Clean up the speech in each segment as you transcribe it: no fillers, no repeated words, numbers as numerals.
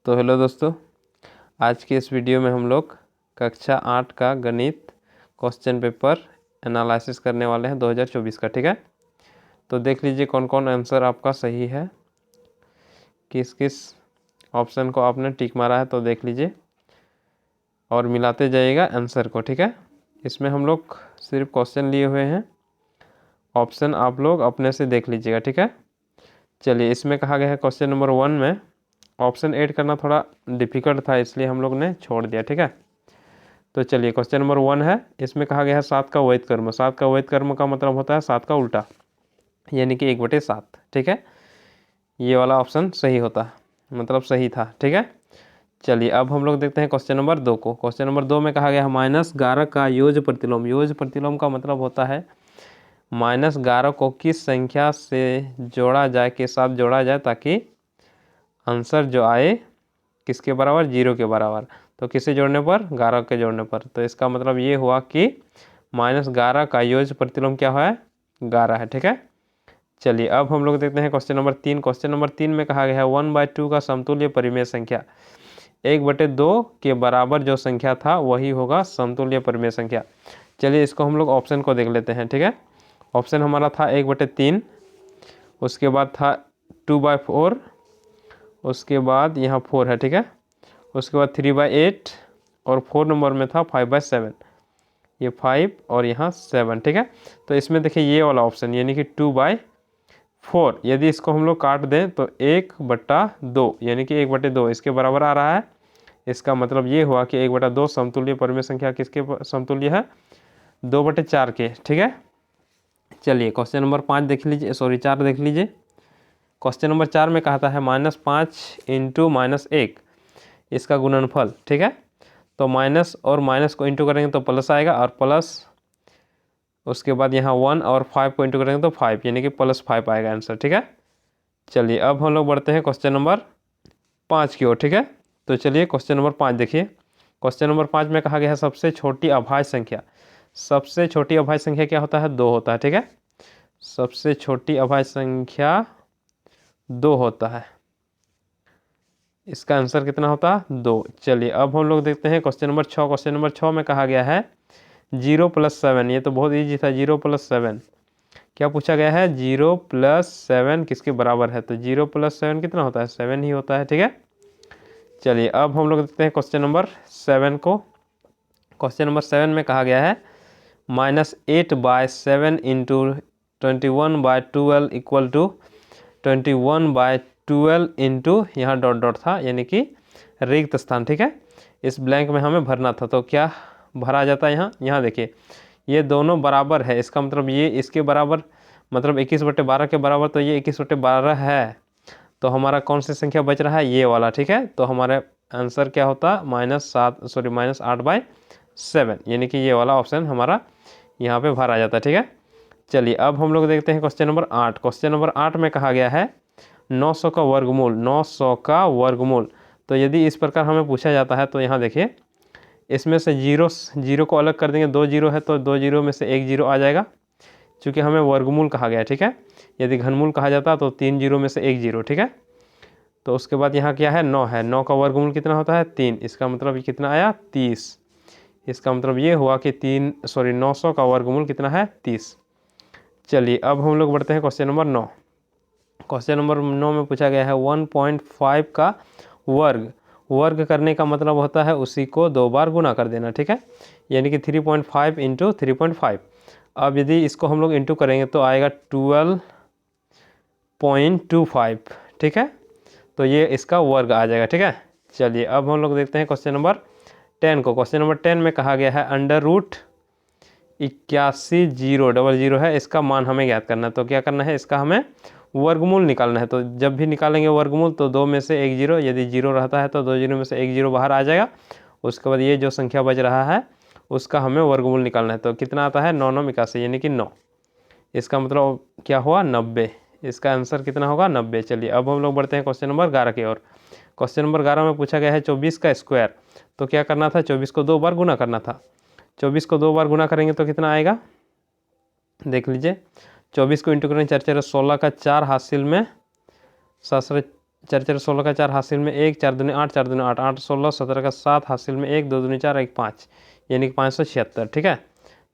तो हेलो दोस्तों, आज के इस वीडियो में हम लोग कक्षा 8 का गणित क्वेश्चन पेपर एनालिसिस करने वाले हैं 2024 का। ठीक है, तो देख लीजिए कौन कौन आंसर आपका सही है, किस किस ऑप्शन को आपने टिक मारा है, तो देख लीजिए और मिलाते जाइएगा आंसर को। ठीक है, इसमें हम लोग सिर्फ क्वेश्चन लिए हुए हैं, ऑप्शन आप लोग अपने से देख लीजिएगा। ठीक है, चलिए इसमें कहा गया है क्वेश्चन नंबर 1 में ऑप्शन ऐड करना थोड़ा डिफ़िकल्ट था, इसलिए हम लोग ने छोड़ दिया। ठीक है, तो चलिए क्वेश्चन नंबर 1 है, इसमें कहा गया है 7 का वैध कर्म। 7 का वैध कर्म का मतलब होता है 7 का उल्टा, यानी कि 1/7। ठीक है, ये वाला ऑप्शन सही होता, मतलब सही था। ठीक है, चलिए अब हम लोग देखते हैं क्वेश्चन नंबर 2 को। क्वेश्चन नंबर 2 में कहा गया है -11 का योज प्रतिलोम। योज प्रतिलोम का मतलब होता है -11 को किस संख्या से जोड़ा जाए, के साथ जोड़ा जाए, ताकि आंसर जो आए किसके बराबर, 0 के बराबर। तो किसे जोड़ने पर, 11 के जोड़ने पर। तो इसका मतलब ये हुआ कि -11 का योज प्रतिलोम क्या है, 11 है। ठीक है, चलिए अब हम लोग देखते हैं क्वेश्चन नंबर 3। क्वेश्चन नंबर 3 में कहा गया है 1/2 का समतुल्य परिमेय संख्या। 1/2 के बराबर जो संख्या था वही होगा समतुल्य परिमेय संख्या। चलिए इसको हम लोग ऑप्शन को देख लेते हैं। ठीक है, ऑप्शन हमारा था 1/3, उसके बाद था 2/4, उसके बाद यहाँ 4 है। ठीक है, उसके बाद 3/8 और 4 नंबर में था 5/7। ये 5 और यहाँ 7। ठीक है, तो इसमें देखिए ये वाला ऑप्शन यानी कि 2/4, यदि इसको हम लोग काट दें तो 1/2 यानी कि 1/2 इसके बराबर आ रहा है। इसका मतलब ये हुआ कि 1/2 समतुल्य परिमेय संख्या किसके समतुल्य है, 2/4 के। ठीक है, चलिए क्वेश्चन नंबर 5 देख लीजिए, 4 देख लीजिए। क्वेश्चन नंबर 4 में कहता है -5 इंटू -1 इसका गुणनफल। ठीक है, तो माइनस और माइनस को इंटू करेंगे तो प्लस आएगा, और प्लस उसके बाद यहाँ 1 और 5 को इंटू करेंगे तो 5, यानी कि +5 आएगा आंसर। ठीक है, चलिए अब हम लोग बढ़ते हैं क्वेश्चन नंबर 5 की ओर। ठीक है, तो चलिए क्वेश्चन नंबर 5 देखिए। क्वेश्चन नंबर 5 में कहा गया है सबसे छोटी अभाज्य संख्या। सबसे छोटी अभाज्य संख्या क्या होता है, 2 होता है। ठीक है, सबसे छोटी अभाज्य संख्या 2 होता है, इसका आंसर कितना होता है, 2। चलिए अब हम लोग देखते हैं क्वेश्चन नंबर 6। क्वेश्चन नंबर 6 में कहा गया है 0 + 7। ये तो बहुत इजी था, 0 + 7 क्या पूछा गया है, 0 + 7 किसके बराबर है। तो 0 + 7 कितना होता है, 7 ही होता है। ठीक है, चलिए अब हम लोग देखते हैं क्वेश्चन नंबर 7 को। क्वेश्चन नंबर 7 में कहा गया है -8/7 इंटू 21/12 इक्वल टू 21/12 इंटू यहाँ डॉट डॉट था, यानी कि रिक्त स्थान। ठीक है, इस ब्लैंक में हमें भरना था, तो क्या भरा जाता है यहाँ देखिए ये दोनों बराबर है, इसका मतलब ये इसके बराबर, मतलब 21/12 के बराबर, तो ये 21/12 है। तो हमारा कौन सी संख्या बच रहा है, ये वाला। ठीक है, तो हमारा आंसर क्या होता, -8/7, यानी कि ये वाला ऑप्शन हमारा यहाँ पे भरा जाता है। ठीक है, चलिए अब हम लोग देखते हैं क्वेश्चन नंबर 8। क्वेश्चन नंबर 8 में कहा गया है 900 का वर्गमूल। 900 का वर्गमूल, तो यदि इस प्रकार हमें पूछा जाता है तो यहाँ देखिए इसमें से जीरो को अलग कर देंगे, 2 जीरो है तो 2 जीरो में से 1 जीरो आ जाएगा, क्योंकि हमें वर्गमूल कहा गया है। ठीक है, यदि घनमूल कहा जाता तो 3 जीरो में से 1 जीरो। ठीक है, तो उसके बाद यहाँ क्या है, 9 है, 9 का वर्गमूल कितना होता है, 3। इसका मतलब ये कितना आया, 30। इसका मतलब ये हुआ कि 900 का वर्गमूल कितना है, 30। चलिए अब हम लोग बढ़ते हैं क्वेश्चन नंबर 9। क्वेश्चन नंबर 9 में पूछा गया है 1.5 का वर्ग। वर्ग करने का मतलब होता है उसी को 2 बार गुना कर देना। ठीक है, यानी कि 3.5 इंटू 3.5। अब यदि इसको हम लोग इंटू करेंगे तो आएगा 12.25। ठीक है, तो ये इसका वर्ग आ जाएगा। ठीक है, चलिए अब हम लोग देखते हैं क्वेश्चन नंबर 10 को। क्वेश्चन नंबर 10 में कहा गया है √81,000 है, इसका मान हमें ज्ञात करना है। तो क्या करना है, इसका हमें वर्गमूल निकालना है। तो जब भी निकालेंगे वर्गमूल तो 2 में से 1 जीरो, यदि जीरो रहता है तो 2 जीरो में से 1 जीरो बाहर आ जाएगा। उसके बाद ये जो संख्या बच रहा है उसका हमें वर्गमूल निकालना है। तो कितना आता है, 9×9=81, यानी कि 9। इसका मतलब क्या हुआ, 90। इसका आंसर कितना होगा, 90। चलिए अब हम लोग बढ़ते हैं क्वेश्चन नंबर 11 की ओर। क्वेश्चन नंबर 11 में पूछा गया है 24 का स्क्वायर। तो क्या करना था, 24 को 2 बार गुना करना था। 24 को 2 बार गुना करेंगे तो कितना आएगा, देख लीजिए। 24 को इंटू करेंगे 4×4 = 16 का 4 हासिल में 7 4 4 16 का 4 हासिल में 1, 4 दूनी 8, 4 दूनी 8, 8 16 17 का 7 हासिल में 1, 2 दूनी 4, 1 5, यानी कि 576। ठीक है,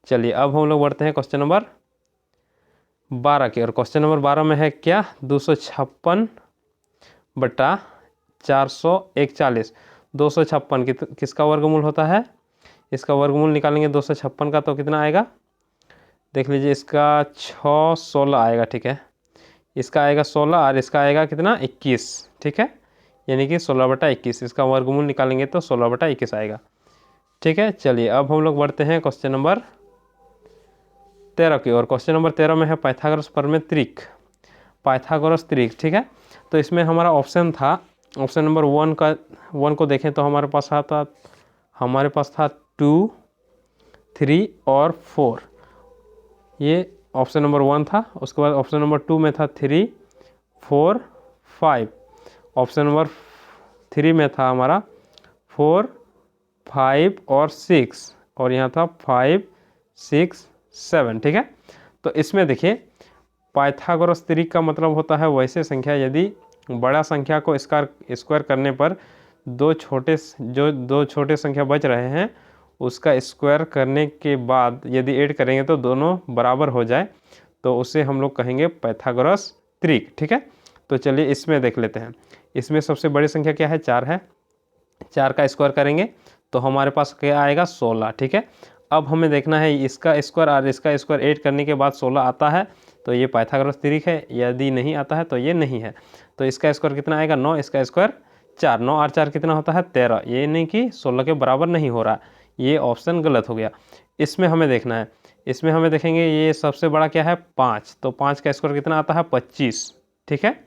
चलिए अब हम लोग बढ़ते हैं क्वेश्चन नंबर 12 की। और क्वेश्चन नंबर 12 में है क्या, 256 बटा 441। 256 किसका वर्गमूल होता है, इसका वर्गमूल निकालेंगे 256 का तो कितना आएगा, देख लीजिए, इसका 6 16 आएगा। ठीक है, इसका आएगा 16 और इसका आएगा कितना 21। ठीक है, यानी कि 16 बटा 21, इसका वर्गमूल निकालेंगे तो 16 बटा 21 आएगा। ठीक है, चलिए अब हम लोग बढ़ते हैं क्वेश्चन नंबर 13 की। और क्वेश्चन नंबर 13 में है पाइथागोरस प्रमेय त्रिक, पाइथागोरस त्रिक। ठीक है, तो इसमें हमारा ऑप्शन था, ऑप्शन नंबर 1 को देखें तो हमारे पास था 2, 3 और 4, ये ऑप्शन नंबर 1 था। उसके बाद ऑप्शन नंबर 2 में था 3, 4, 5, ऑप्शन नंबर 3 में था हमारा 4, 5 और 6, और यहाँ था 5, 6, 7। ठीक है, तो इसमें देखिए पाइथागोरस त्रिक का मतलब होता है वैसे संख्या यदि बड़ा संख्या को स्क्वायर करने पर दो छोटे संख्या बच रहे हैं उसका स्क्वायर करने के बाद यदि ऐड करेंगे तो दोनों बराबर हो जाए तो उसे हम लोग कहेंगे पाइथागोरस त्रिक। ठीक है, तो चलिए इसमें देख लेते हैं। इसमें सबसे बड़ी संख्या क्या है, 4 है। 4 का स्क्वायर करेंगे तो हमारे पास क्या आएगा, 16। ठीक है, अब हमें देखना है इसका स्क्वायर और इसका स्क्वायर ऐड करने के बाद 16 आता है तो ये पाइथागोरस त्रिक है, यदि नहीं आता है तो ये नहीं है। तो इसका स्क्वायर कितना आएगा, 9, इसका स्क्वायर 4, 9 और 4 कितना होता है 13, ये नहीं कि 16 के बराबर नहीं हो रहा, ये ऑप्शन गलत हो गया। इसमें हमें देखना है, इसमें हमें देखेंगे ये सबसे बड़ा क्या है 5, तो 5 का स्क्वायर कितना आता है 25। ठीक है,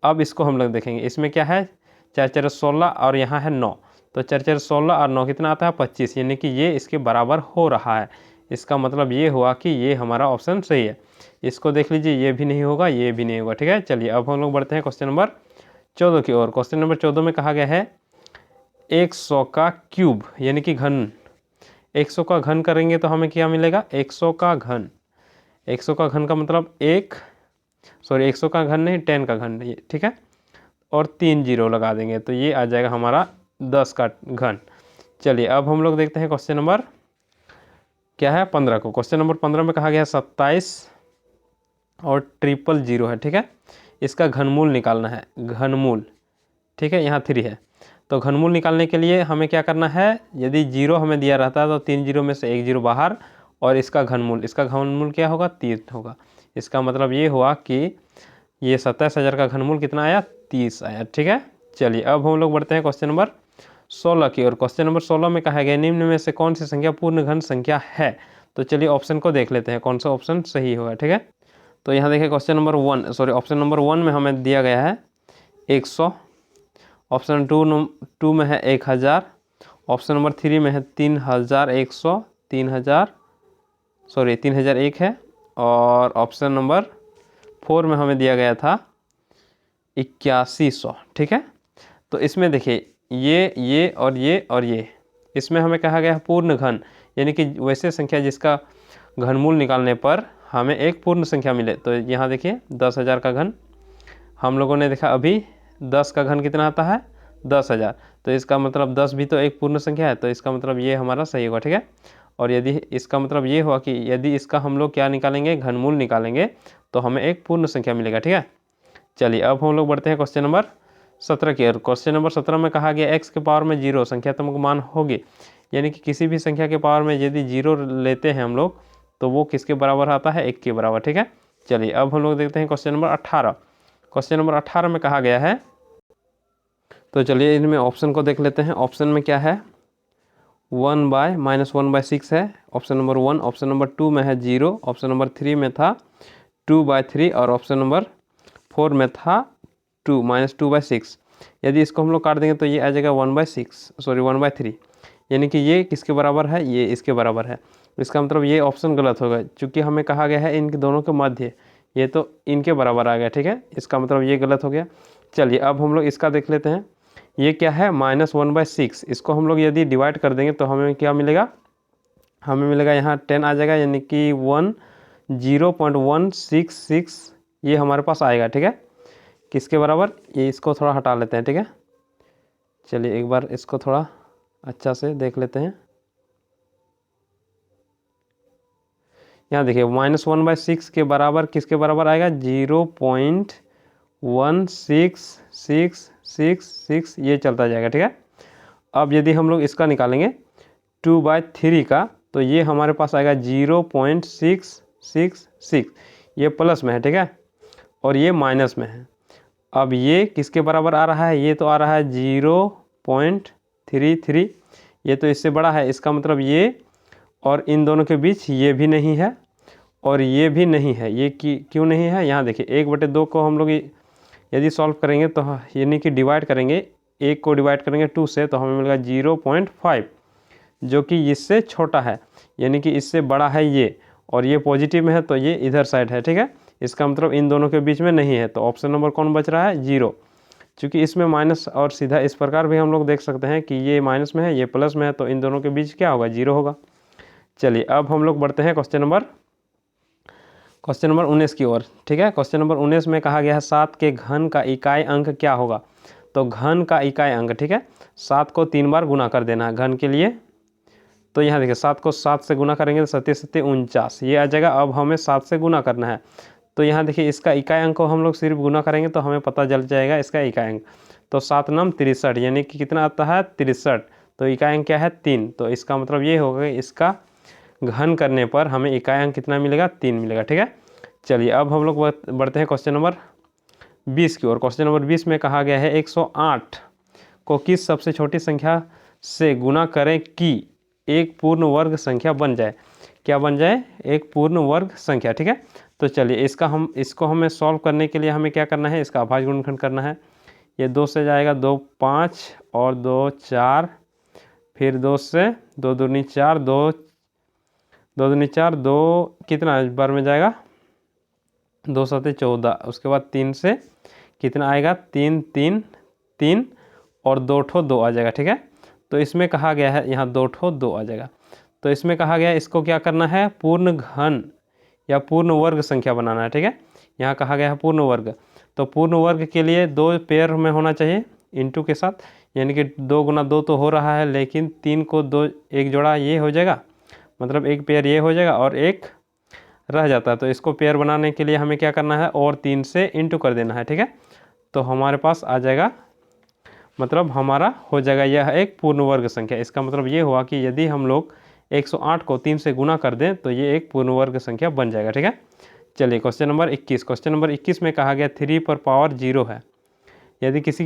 अब इसको हम लोग देखेंगे, इसमें क्या है 4 4 16 और यहाँ है 9, तो 4 4 16 और 9 कितना आता है 25, यानी कि ये इसके बराबर हो रहा है। इसका मतलब ये हुआ कि ये हमारा ऑप्शन सही है। इसको देख लीजिए, ये भी नहीं होगा, ये भी नहीं होगा। ठीक है, चलिए अब हम लोग बढ़ते हैं क्वेश्चन नंबर 14 की ओर। क्वेश्चन नंबर 14 में कहा गया है 100 का क्यूब यानी कि घन, 100 का घन करेंगे तो हमें क्या मिलेगा, 100 का घन। 100 का घन का मतलब 100 का घन नहीं 10 का घन नहीं। ठीक है, और 3 जीरो लगा देंगे तो ये आ जाएगा हमारा 10 का घन। चलिए अब हम लोग देखते हैं क्वेश्चन नंबर क्या है 15 को। क्वेश्चन नंबर 15 में कहा गया 27 और 000 है। ठीक है, इसका घनमूल निकालना है, घनमूल। ठीक है, यहाँ 3 है तो घनमूल निकालने के लिए हमें क्या करना है, यदि 0 हमें दिया रहता है तो 3 जीरो में से 1 जीरो बाहर, और इसका घनमूल क्या होगा 3 होगा। इसका मतलब ये हुआ कि ये 27,000 का घनमूल कितना आया 30 आया। ठीक है, चलिए अब हम लोग बढ़ते हैं क्वेश्चन नंबर 16 की ओर। क्वेश्चन नंबर 16 में कहा गया निम्न में से कौन सी संख्या पूर्ण घन संख्या है। तो चलिए ऑप्शन को देख लेते हैं कौन सा ऑप्शन सही होगा। ठीक है, तो यहाँ देखिए ऑप्शन नंबर 1 में हमें दिया गया है 100, ऑप्शन 2 में है 1000, ऑप्शन नंबर 3 में है 3100, 3001 है, और ऑप्शन नंबर 4 में हमें दिया गया था 8100। ठीक है, तो इसमें देखिए ये और ये, इसमें हमें कहा गया है पूर्ण घन, यानी कि वैसे संख्या जिसका घनमूल निकालने पर हमें एक पूर्ण संख्या मिले। तो यहाँ देखिए 10,000 का घन हम लोगों ने देखा अभी, 10 का घन कितना आता है 10,000, तो इसका मतलब 10 भी तो एक पूर्ण संख्या है, तो इसका मतलब ये हमारा सही होगा। ठीक है, और यदि इसका मतलब ये हुआ कि यदि इसका हम लोग क्या निकालेंगे, घनमूल निकालेंगे तो हमें एक पूर्ण संख्या मिलेगा। ठीक है, चलिए अब हम लोग बढ़ते हैं क्वेश्चन नंबर 17 की ओर। क्वेश्चन नंबर 17 में कहा गया x के पावर में 0 संख्यात्मक मान होगी, यानी कि किसी भी संख्या के पावर में यदि 0 लेते हैं हम लोग तो वो किसके बराबर आता है 1 के बराबर। ठीक है, चलिए अब हम लोग देखते हैं क्वेश्चन नंबर 18। क्वेश्चन नंबर 18 में कहा गया है, तो चलिए इनमें ऑप्शन को देख लेते हैं। ऑप्शन में क्या है 1/-1/6 है, ऑप्शन नंबर 1। ऑप्शन नंबर 2 में है 0, ऑप्शन नंबर 3 में था 2/3, और ऑप्शन नंबर 4 में था 2/6। यदि इसको हम लोग काट देंगे तो ये आ जाएगा 1/3, यानी कि ये किसके बराबर है, ये इसके बराबर है। इसका मतलब ये ऑप्शन गलत होगा, क्योंकि हमें कहा गया है इनके दोनों के मध्य, ये तो इनके बराबर आ गया। ठीक है, इसका मतलब ये गलत हो गया। चलिए अब हम लोग इसका देख लेते हैं, ये क्या है -1/6। इसको हम लोग यदि डिवाइड कर देंगे तो हमें क्या मिलेगा, हमें मिलेगा यहाँ 10 आ जाएगा, यानी कि 0.166 ये हमारे पास आएगा। ठीक है, किसके बराबर, ये इसको थोड़ा हटा लेते हैं, ठीक है। चलिए एक बार इसको थोड़ा अच्छा से देख लेते हैं। यहाँ देखिए -1/6 के बराबर किसके बराबर आएगा, 0.1666 ये चलता जाएगा, ठीक है। अब यदि हम लोग इसका निकालेंगे 2/3 का, तो ये हमारे पास आएगा 0.666, ये प्लस में है, ठीक है, और ये माइनस में है। अब ये किसके बराबर आ रहा है, ये तो आ रहा है 0.33, ये तो इससे बड़ा है, इसका मतलब ये और इन दोनों के बीच ये भी नहीं है और ये भी नहीं है। ये क्यों नहीं है, यहाँ देखिए 1/2 को हम लोग यदि सॉल्व करेंगे तो यानी कि डिवाइड करेंगे, 1 को डिवाइड करेंगे 2 से, तो हमें मिलेगा 0.5, जो कि इससे छोटा है, यानी कि इससे बड़ा है ये, और ये पॉजिटिव में है तो ये इधर साइड है, ठीक है। इसका मतलब इन दोनों के बीच में नहीं है, तो ऑप्शन नंबर कौन बच रहा है, 0। चूँकि इसमें माइनस, और सीधा इस प्रकार भी हम लोग देख सकते हैं कि ये माइनस में है, ये प्लस में है, तो इन दोनों के बीच क्या होगा, 0 होगा। चलिए अब हम लोग बढ़ते हैं क्वेश्चन नंबर 19 की ओर, ठीक है। क्वेश्चन नंबर 19 में कहा गया है 7 के घन का इकाई अंक क्या होगा। तो घन का इकाई अंक, ठीक है, 7 को 3 बार गुना कर देना है घन के लिए। तो यहाँ देखिए 7 को 7 से गुना करेंगे तो 7 49 ये आ जाएगा। अब हमें 7 से गुना करना है, तो यहाँ देखिए इसका इकाई अंक को हम लोग सिर्फ गुना करेंगे तो हमें पता चल जाएगा इसका इकाई अंक। तो 7 नाम 63, यानी कि कितना आता है 63, तो इकाई अंक क्या है 3। तो इसका मतलब ये होगा कि इसका घन करने पर हमें इकाई अंक कितना मिलेगा, 3 मिलेगा, ठीक है। चलिए अब हम लोग बढ़ते हैं क्वेश्चन नंबर 20 की ओर। क्वेश्चन नंबर 20 में कहा गया है 108 को किस सबसे छोटी संख्या से गुना करें कि एक पूर्ण वर्ग संख्या बन जाए। क्या बन जाए, एक पूर्ण वर्ग संख्या, ठीक है। तो चलिए इसको हमें सॉल्व करने के लिए हमें क्या करना है, इसका अभाज्य गुणनखंड करना है। ये 2 से जाएगा 2 5 और 2 4, फिर 2 से 2 दूनी 4, 2 दूनी 4, 2 कितना बार में जाएगा 2 7 14, उसके बाद 3 से कितना आएगा 3 3 3 और 2 ठो 2 आ जाएगा, ठीक है। तो इसमें कहा गया है यहाँ 2 ठो 2 आ जाएगा। तो इसमें कहा गया है इसको क्या करना है, पूर्ण घन या पूर्ण वर्ग संख्या बनाना है, ठीक है। यहाँ कहा गया है पूर्ण वर्ग, तो पूर्ण वर्ग के लिए 2 पेयर में होना चाहिए इंटू के साथ, यानी कि 2 गुना 2 तो हो रहा है, लेकिन 3 को 2 एक जोड़ा ये हो जाएगा, मतलब एक पेयर ये हो जाएगा और एक रह जाता है। तो इसको पेयर बनाने के लिए हमें क्या करना है, और 3 से इंटू कर देना है, ठीक है। तो हमारे पास आ जाएगा, मतलब हमारा हो जाएगा यह एक पूर्ण वर्ग संख्या। इसका मतलब ये हुआ कि यदि हम लोग 108 को 3 से गुना कर दें तो ये एक पूर्ण वर्ग संख्या बन जाएगा, ठीक है। चलिए क्वेश्चन नंबर 21। क्वेश्चन नंबर 21 में कहा गया 3 पर पावर 0 है। यदि किसी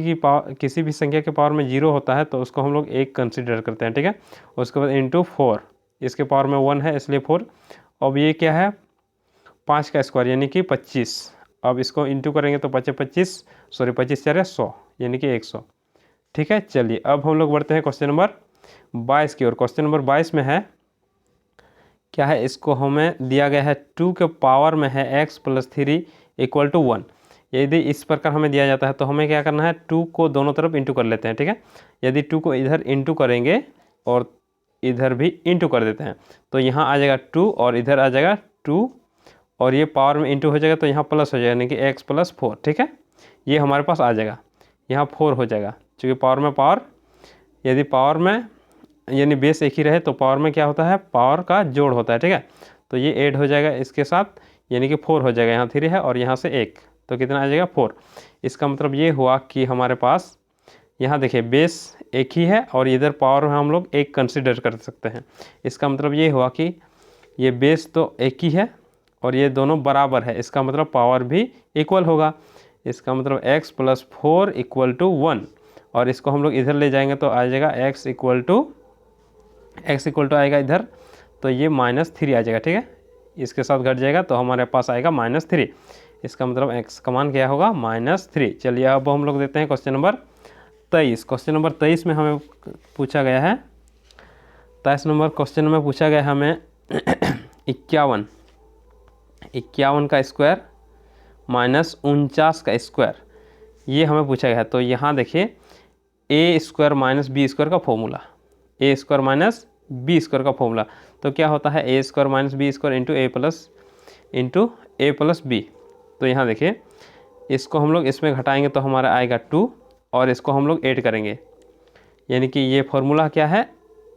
भी संख्या के पावर में 0 होता है तो उसको हम लोग 1 कंसिडर करते हैं, ठीक है। उसके बाद इंटू 4, इसके पावर में 1 है इसलिए 4। अब ये क्या है 5 का स्क्वायर यानी कि 25। अब इसको इंटू करेंगे तो 25 4 100 यानी कि 100, ठीक है। चलिए अब हम लोग बढ़ते हैं क्वेश्चन नंबर 22 की ओर। क्वेश्चन नंबर 22 में है क्या है, इसको हमें दिया गया है 2 के पावर में है x + 3 = 1। यदि इस प्रकार हमें दिया जाता है तो हमें क्या करना है, 2 को दोनों तरफ इंटू कर लेते हैं, ठीक है। यदि 2 को इधर इंटू करेंगे और इधर भी इंटू कर देते हैं तो यहाँ आ जाएगा 2 और इधर आ जाएगा 2 और ये पावर में इंटू हो जाएगा तो यहाँ प्लस हो जाएगा, यानी कि x + 4, ठीक है। ये हमारे पास आ जाएगा, यहाँ 4 हो जाएगा, चूँकि पावर में पावर, यदि पावर में यानी बेस एक ही रहे तो पावर में क्या होता है, पावर का जोड़ होता है, ठीक है। तो ये ऐड हो जाएगा इसके साथ, यानी कि 4 हो जाएगा, यहाँ 3 है और यहाँ से 1, तो कितना आ जाएगा 4। इसका मतलब ये हुआ कि हमारे पास यहाँ देखिए बेस एक ही है और इधर पावर में हम लोग 1 कंसिडर कर सकते हैं। इसका मतलब ये हुआ कि ये बेस तो एक ही है और ये दोनों बराबर है, इसका मतलब पावर भी इक्वल होगा। इसका मतलब x + 4 = 1 और इसको हम लोग इधर ले जाएंगे तो आ जाएगा x इक्वल टू आएगा इधर, तो ये -3 आ जाएगा, ठीक है। इसके साथ घट जाएगा तो हमारे पास आएगा -3। इसका मतलब x का मान क्या होगा, -3। चलिए अब हम लोग देते हैं क्वेश्चन नंबर 23। क्वेश्चन नंबर 23 में हमें पूछा गया है, 23 नंबर क्वेश्चन में पूछा गया है हमें 51 का स्क्वायर -49 का स्क्वायर, ये हमें पूछा गया है। तो यहाँ देखिए a² - b² का फॉर्मूला, a² - b² का फॉर्मूला, तो क्या होता है a² - b² into a + b। तो यहाँ देखिए इसको हम लोग इसमें घटाएंगे तो हमारा आएगा 2 और इसको हम लोग ऐड करेंगे, यानी कि ये फॉर्मूला क्या है,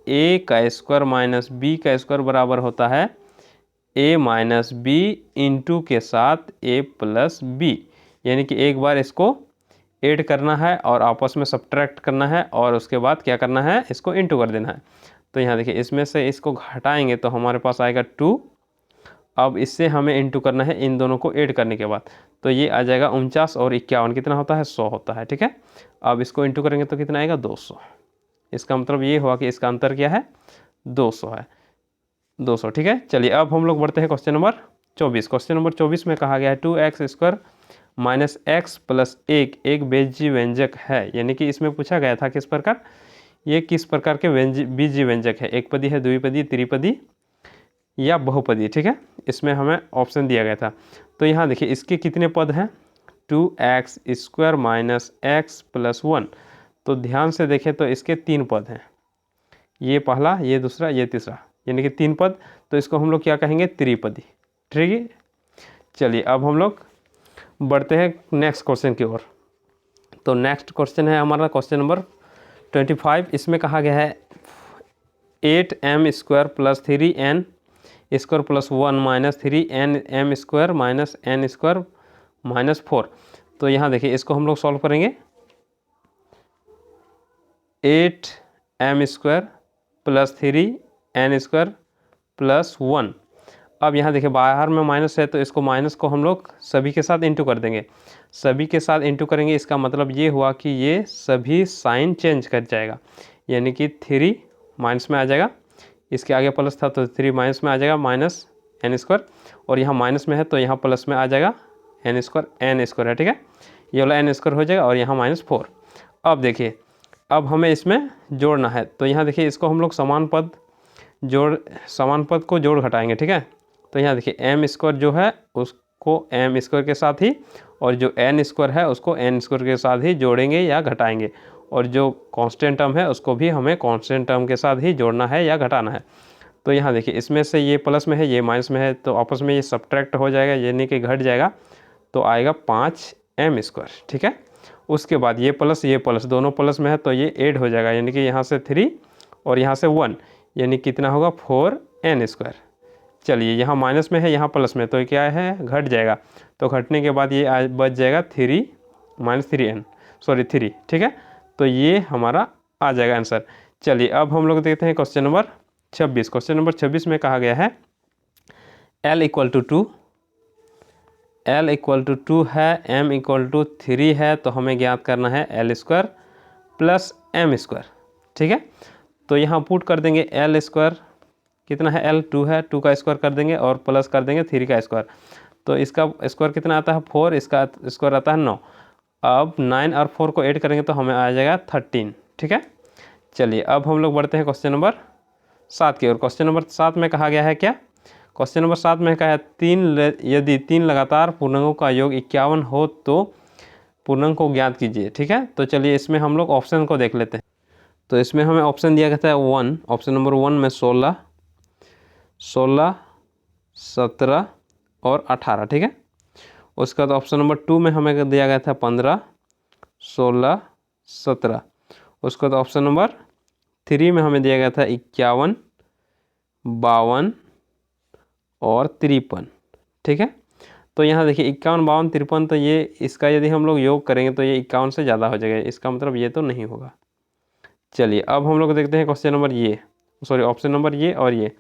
a का स्क्वायर माइनस बी का स्क्वायर बराबर होता है a माइनस बी इंटू के साथ a प्लस बी, यानी कि एक बार इसको ऐड करना है और आपस में सब्ट्रैक्ट करना है और उसके बाद क्या करना है, इसको इंटू कर देना है। तो यहाँ देखिए इसमें से इसको घटाएंगे तो हमारे पास आएगा 2, अब इससे हमें इंटू करना है इन दोनों को ऐड करने के बाद, तो ये आ जाएगा 49 और 51 कितना होता है, 100 होता है। ठीक है, अब इसको इंटू करेंगे तो कितना आएगा, 200। इसका मतलब ये हुआ कि इसका अंतर क्या है, 200 है, 200। ठीक है, चलिए अब हम लोग बढ़ते हैं क्वेश्चन नंबर 24। क्वेश्चन नंबर 24 में कहा गया है 2x square minus x plus एक बेजी व्यंजक है, यानी कि इसमें पूछा गया था किस प्रकार, ये किस प्रकार के बीजी व्यंजक है, एक पदी है, द्विपदी, त्रिपदी या बहुपदी। ठीक है, इसमें हमें ऑप्शन दिया गया था। तो यहाँ देखिए इसके कितने पद हैं, 2x square minus x plus 1, तो ध्यान से देखें तो इसके 3 पद हैं, ये पहला, ये दूसरा, ये तीसरा, यानी कि 3 पद, तो इसको हम लोग क्या कहेंगे, त्रिपदी। ठीक है, चलिए अब हम लोग बढ़ते हैं नेक्स्ट क्वेश्चन की ओर। तो नेक्स्ट क्वेश्चन है हमारा क्वेश्चन नंबर 25। इसमें कहा गया है 8m square plus 3n square plus 1 minus 3nm square minus n square minus 4। तो यहाँ देखिए इसको हम लोग सॉल्व करेंगे, 8m square plus 3n square plus 1। अब यहाँ देखिए बाहर में माइनस है तो इसको माइनस को हम लोग सभी के साथ इंटू कर देंगे, सभी के साथ इंटू करेंगे, इसका मतलब ये हुआ कि ये सभी साइन चेंज कर जाएगा, यानी कि 3 माइनस में आ जाएगा, इसके आगे प्लस था तो 3 माइनस में आ जाएगा, माइनस n स्क्वायर, और यहाँ माइनस में है तो यहाँ प्लस में आ जाएगा n स्क्वायर है। ठीक है, ये वाला n स्क्वायर हो जाएगा और यहाँ -4। अब देखिए अब हमें इसमें जोड़ना है, तो यहाँ देखिए इसको हम लोग समान पद को जोड़ घटाएंगे। ठीक है, तो यहाँ देखिए m स्क्वायर जो है उसको m स्क्वायर के साथ ही, और जो n स्क्वायर है उसको n स्क्वायर के साथ ही जोड़ेंगे या घटाएंगे, और जो कांस्टेंट टर्म है उसको भी हमें कांस्टेंट टर्म के साथ ही जोड़ना है या घटाना है। तो यहाँ देखिए इसमें से ये प्लस में है, ये माइनस में है, तो आपस में ये सब्ट्रैक्ट हो जाएगा, यानी कि घट जाएगा, तो आएगा 5m स्क्वायर। ठीक है, उसके बाद ये प्लस दोनों प्लस में है तो ये ऐड हो जाएगा, यानी कि यहाँ से 3 और यहाँ से 1, यानी कितना होगा, 4n स्क्वायर। चलिए यहाँ माइनस में है, यहाँ प्लस में, तो क्या है, घट जाएगा, तो घटने के बाद ये बच जाएगा 3 माइनस 3। ठीक है, तो ये हमारा आ जाएगा आंसर। चलिए अब हम लोग देखते हैं क्वेश्चन नंबर 26। क्वेश्चन नंबर 26 में कहा गया है L इक्वल टू 2 है, M इक्वल टू 3 है, तो हमें ज्ञात करना है L square plus M square. ठीक है, तो यहाँ पुट कर देंगे L स्क्वायर कितना है, L 2 है, 2 का स्क्वायर कर देंगे और प्लस कर देंगे 3 का स्क्वायर, तो इसका स्क्वायर कितना आता है, 4, इसका स्क्वायर आता है 9। अब 9 और 4 को ऐड करेंगे तो हमें आ जाएगा 13। ठीक है, चलिए अब हम लोग बढ़ते हैं क्वेश्चन नंबर 7 की ओर। क्वेश्चन नंबर 7 में कहा गया है क्या, क्वेश्चन नंबर 7 में कहा है यदि 3 लगातार पूर्णांकों का योग 51 हो तो पूर्णांक को ज्ञात कीजिए। ठीक है, तो चलिए इसमें हम लोग ऑप्शन को देख लेते हैं। तो इसमें हमें ऑप्शन दिया गया था 1, ऑप्शन नंबर 1 में 16, 17 और 18। ठीक है, उसके बाद ऑप्शन नंबर 2 में हमें दिया गया था 15, 16, 17। उसके बाद ऑप्शन नंबर 3 में हमें दिया गया था 51, 52 और 53। ठीक है, तो यहाँ देखिए 51, 52, 53, तो ये इसका यदि हम लोग योग करेंगे तो ये 51 से ज़्यादा हो जाएगा, इसका मतलब ये तो नहीं होगा। चलिए अब हम लोग देखते हैं क्वेश्चन नंबर ऑप्शन नंबर ये और ये,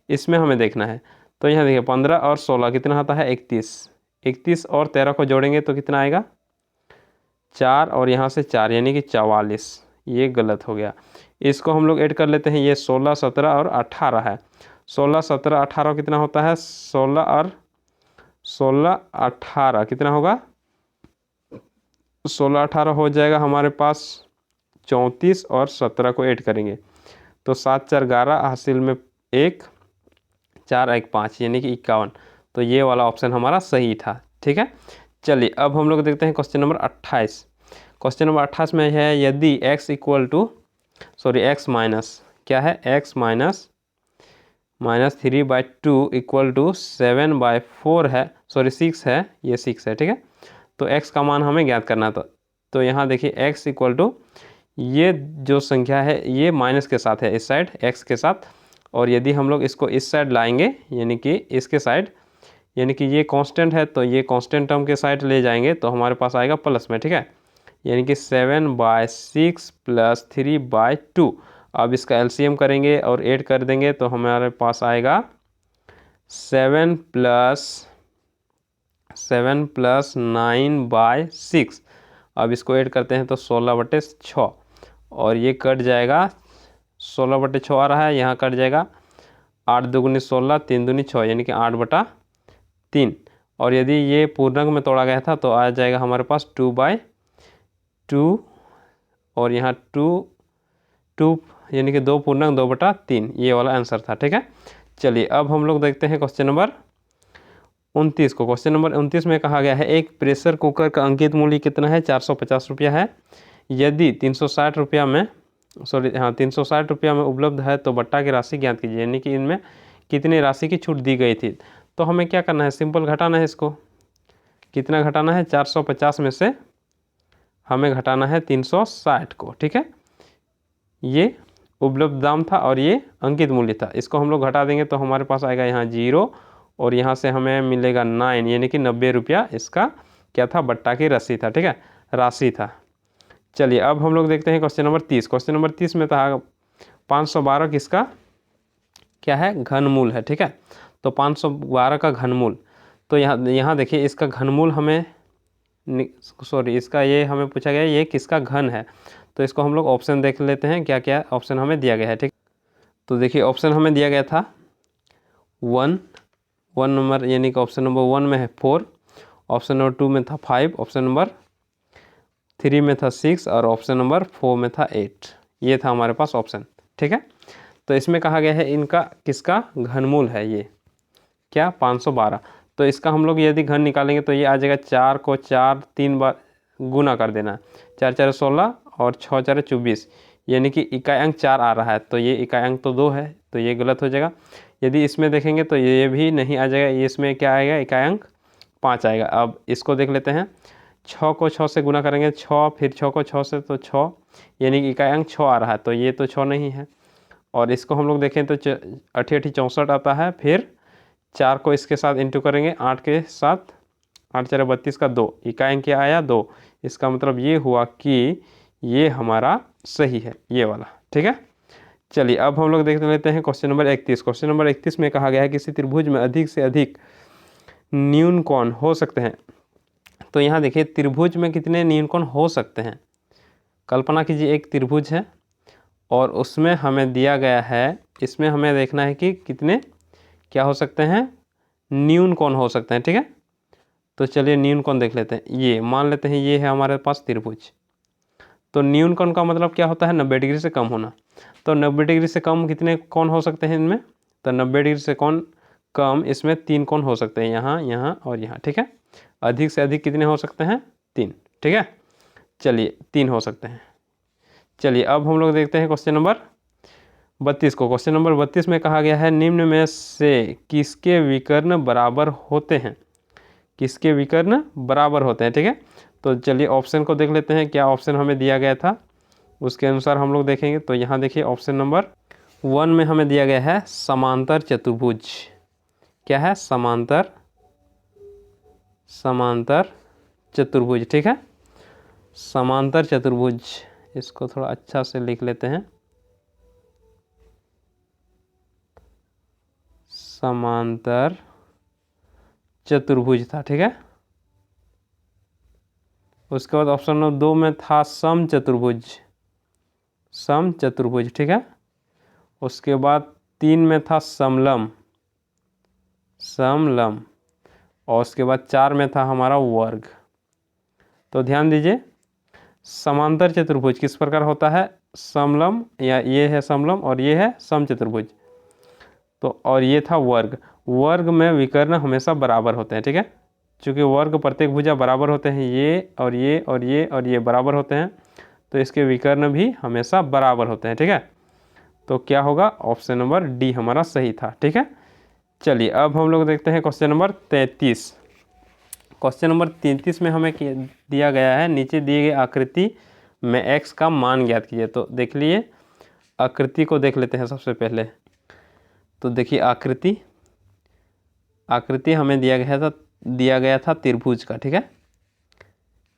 इसमें हमें देखना है। तो यहाँ देखिए 15 और 16 कितना आता है, 31 और 13 को जोड़ेंगे तो कितना आएगा, 4 और यहाँ से 4 यानी कि 44। ये गलत हो गया, इसको हम लोग ऐड कर लेते हैं, ये 16, 17 और 18 है। 16, 17, 18 कितना होता है, 16 और 16, 18 कितना होगा, 16, 18 हो जाएगा हमारे पास 34 और 17 को ऐड करेंगे तो 7, 4, 11 हासिल में 1, 4, 1, 5 यानी कि 51। तो ये वाला ऑप्शन हमारा सही था। ठीक है, चलिए अब हम लोग देखते हैं क्वेश्चन नंबर 28। क्वेश्चन नंबर 28 में है यदि x माइनस क्या है, x माइनस -3/2 इक्वल टू 7/4 है, 6 है, ये 6 है। ठीक है, तो x का मान हमें ज्ञात करना था। तो यहाँ देखिए x इक्वल टू ये जो संख्या है ये माइनस के साथ है इस साइड x के साथ, और यदि हम लोग इसको इस साइड लाएंगे यानी कि इसके साइड, यानी कि ये कांस्टेंट है तो ये कांस्टेंट टर्म के साइड ले जाएंगे तो हमारे पास आएगा प्लस में, ठीक है। यानी कि 7/6 + 3/2। अब इसका एलसीएम करेंगे और 8 कर देंगे तो हमारे पास आएगा 7 + 9/6। अब इसको ऐड करते हैं तो 16/6, और ये कट जाएगा 16/6 आ रहा है, यहाँ कट जाएगा 8 दूनी 16, 3 दूनी 6, यानी कि 8/3। और यदि ये पूर्णांक में तोड़ा गया था तो आ जाएगा हमारे पास 2/2, और यहाँ 2 यानी कि 2 पूर्णांक 2/3, ये वाला आंसर था, ठीक है। चलिए अब हम लोग देखते हैं क्वेश्चन नंबर 29 को। क्वेश्चन नंबर 29 में कहा गया है एक प्रेशर कुकर का अंकित मूल्य कितना है, 450 रुपया है। यदि 360 रुपया में 360 रुपया में उपलब्ध है तो बट्टा की राशि ज्ञात कीजिए, यानी कि इनमें कितनी राशि की छूट दी गई थी। तो हमें क्या करना है, सिंपल घटाना है इसको। कितना घटाना है, 450 में से हमें घटाना है 360 को, ठीक है। ये उपलब्ध दाम था और ये अंकित मूल्य था, इसको हम लोग घटा देंगे तो हमारे पास आएगा यहाँ 0, और यहाँ से हमें मिलेगा 9, यानी कि 90 रुपया इसका क्या था, बट्टा की राशि था, ठीक है, राशि था। चलिए अब हम लोग देखते हैं क्वेश्चन नंबर 30। क्वेश्चन नंबर 30 में था 512 किसका क्या है, घनमूल है, ठीक है। तो 512 का घनमूल, तो यहाँ देखिए इसका घनमूल हमें इसका ये हमें पूछा गया ये किसका घन है। तो इसको हम लोग ऑप्शन देख लेते हैं, क्या क्या ऑप्शन हमें दिया गया है, ठीक। तो देखिए ऑप्शन हमें दिया गया था 1 नंबर, यानी कि ऑप्शन नंबर 1 में है 4, ऑप्शन नंबर 2 में था 5, ऑप्शन नंबर 3 में था 6, और ऑप्शन नंबर 4 में था 8। ये था हमारे पास ऑप्शन, ठीक है। तो इसमें कहा गया है इनका किसका घनमूल है, ये क्या 512। तो इसका हम लोग यदि घन निकालेंगे तो ये आ जाएगा 4 को 3 बार गुना कर देना, 4 4 16 और 6 4 24, यानी कि इकाई अंक 4 आ रहा है, तो ये इकाई अंक तो 2 है, तो ये गलत हो जाएगा। यदि इसमें देखेंगे तो ये भी नहीं आ जाएगा, ये इसमें क्या आएगा, इकाई अंक 5 आएगा। अब इसको देख लेते हैं, 6 को 6 से गुना करेंगे 6, फिर 6 को 6 से तो 6, यानी कि इकाई अंक 6 आ रहा है, तो ये तो 6 नहीं है। और इसको हम लोग देखें तो 8 8 64 आता है, फिर 4 को इसके साथ इंटू करेंगे 8 के साथ, 8 4 32 का 2, इकाई अंक क्या आया 2। इसका मतलब ये हुआ कि ये हमारा सही है, ये वाला, ठीक है। चलिए अब हम लोग देख लेते हैं क्वेश्चन नंबर 31। क्वेश्चन नंबर 31 में कहा गया है किसी त्रिभुज में अधिक से अधिक न्यून कोण हो सकते हैं। तो यहाँ देखिए त्रिभुज में कितने न्यून कोण हो सकते हैं। कल्पना कीजिए एक त्रिभुज है और उसमें हमें दिया गया है, इसमें हमें देखना है कि कितने क्या हो सकते हैं, न्यून कोण हो सकते हैं, ठीक है। तो चलिए न्यून कोण देख लेते हैं। ये मान लेते हैं ये है हमारे पास त्रिभुज, तो न्यून कोण का मतलब क्या होता है, 90 डिग्री से कम होना। तो 90 डिग्री से कम कितने कोण हो सकते हैं इनमें, तो 90 डिग्री से कम इसमें 3 कोण हो सकते हैं, यहाँ यहाँ और यहाँ, ठीक है। अधिक से अधिक कितने हो सकते हैं, 3, ठीक है। चलिए 3 हो सकते हैं। चलिए अब हम लोग देखते हैं क्वेश्चन नंबर 32 को। क्वेश्चन नंबर 32 में कहा गया है निम्न में से किसके विकर्ण बराबर होते हैं, किसके विकर्ण बराबर होते हैं, ठीक है। तो चलिए ऑप्शन को देख लेते हैं, क्या ऑप्शन हमें दिया गया था उसके अनुसार हम लोग देखेंगे। तो यहाँ देखिए ऑप्शन नंबर 1 में हमें दिया गया है समांतर चतुर्भुज। क्या है, समांतर चतुर्भुज, ठीक है। समांतर चतुर्भुज, इसको थोड़ा अच्छा से लिख लेते हैं, समांतर चतुर्भुज था, ठीक है। उसके बाद ऑप्शन नंबर 2 में था समचतुर्भुज, ठीक है। उसके बाद 3 में था समलम, और उसके बाद 4 में था हमारा वर्ग। तो ध्यान दीजिए समांतर चतुर्भुज किस प्रकार होता है, समलम, या ये है समलम और ये है समचतुर्भुज। तो और ये था वर्ग में विकर्ण हमेशा बराबर होते हैं, ठीक है। चूँकि वर्ग प्रत्येक भुजा बराबर होते हैं, ये और ये और ये और ये बराबर होते हैं, तो इसके विकर्ण भी हमेशा बराबर होते हैं, ठीक है। तो क्या होगा, ऑप्शन नंबर डी हमारा सही था, ठीक है। चलिए अब हम लोग देखते हैं क्वेश्चन नंबर 33। क्वेश्चन नंबर 33 में हमें दिया गया है नीचे दिए गए आकृति में x का मान ज्ञात कीजिए। तो देख लिए आकृति को देख लेते हैं सबसे पहले। तो देखिए आकृति हमें दिया गया था त्रिभुज का, ठीक है।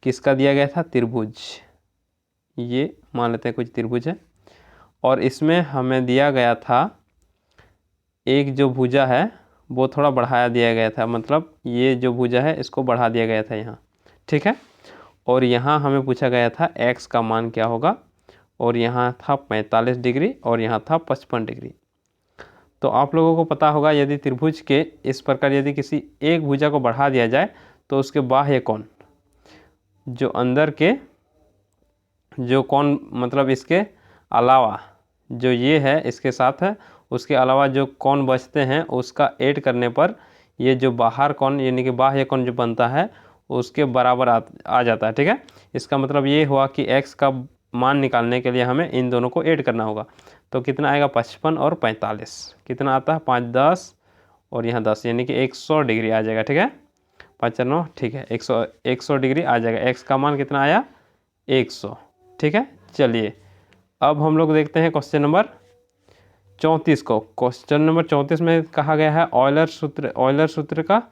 किसका दिया गया था? त्रिभुज। ये मान लेते हैं कुछ त्रिभुज है और इसमें हमें दिया गया था एक जो भुजा है वो थोड़ा बढ़ाया दिया गया था, मतलब ये जो भुजा है इसको बढ़ा दिया गया था यहाँ, ठीक है। और यहाँ हमें पूछा गया था x का मान क्या होगा, और यहाँ था 45 डिग्री और यहाँ था 55 डिग्री। तो आप लोगों को पता होगा यदि त्रिभुज के इस प्रकार यदि किसी एक भुजा को बढ़ा दिया जाए तो उसके बाह्य कोण जो अंदर के जो कोण मतलब इसके अलावा जो ये है इसके साथ है उसके अलावा जो कोण बचते हैं उसका ऐड करने पर ये जो बाहर कोण यानी कि बाह्य कोण जो बनता है उसके बराबर आ जाता है, ठीक है। इसका मतलब ये हुआ कि x का मान निकालने के लिए हमें इन दोनों को ऐड करना होगा। तो कितना आएगा? 55 और 45 कितना आता है? 5 10 और यहाँ 10 यानी कि 100 डिग्री आ जाएगा, ठीक है। 55 ठीक है, 100 डिग्री आ जाएगा। x का मान कितना आया? 100, ठीक है। चलिए अब हम लोग देखते हैं क्वेश्चन नंबर 34 को। क्वेश्चन नंबर 34 में कहा गया है ऑयलर सूत्र का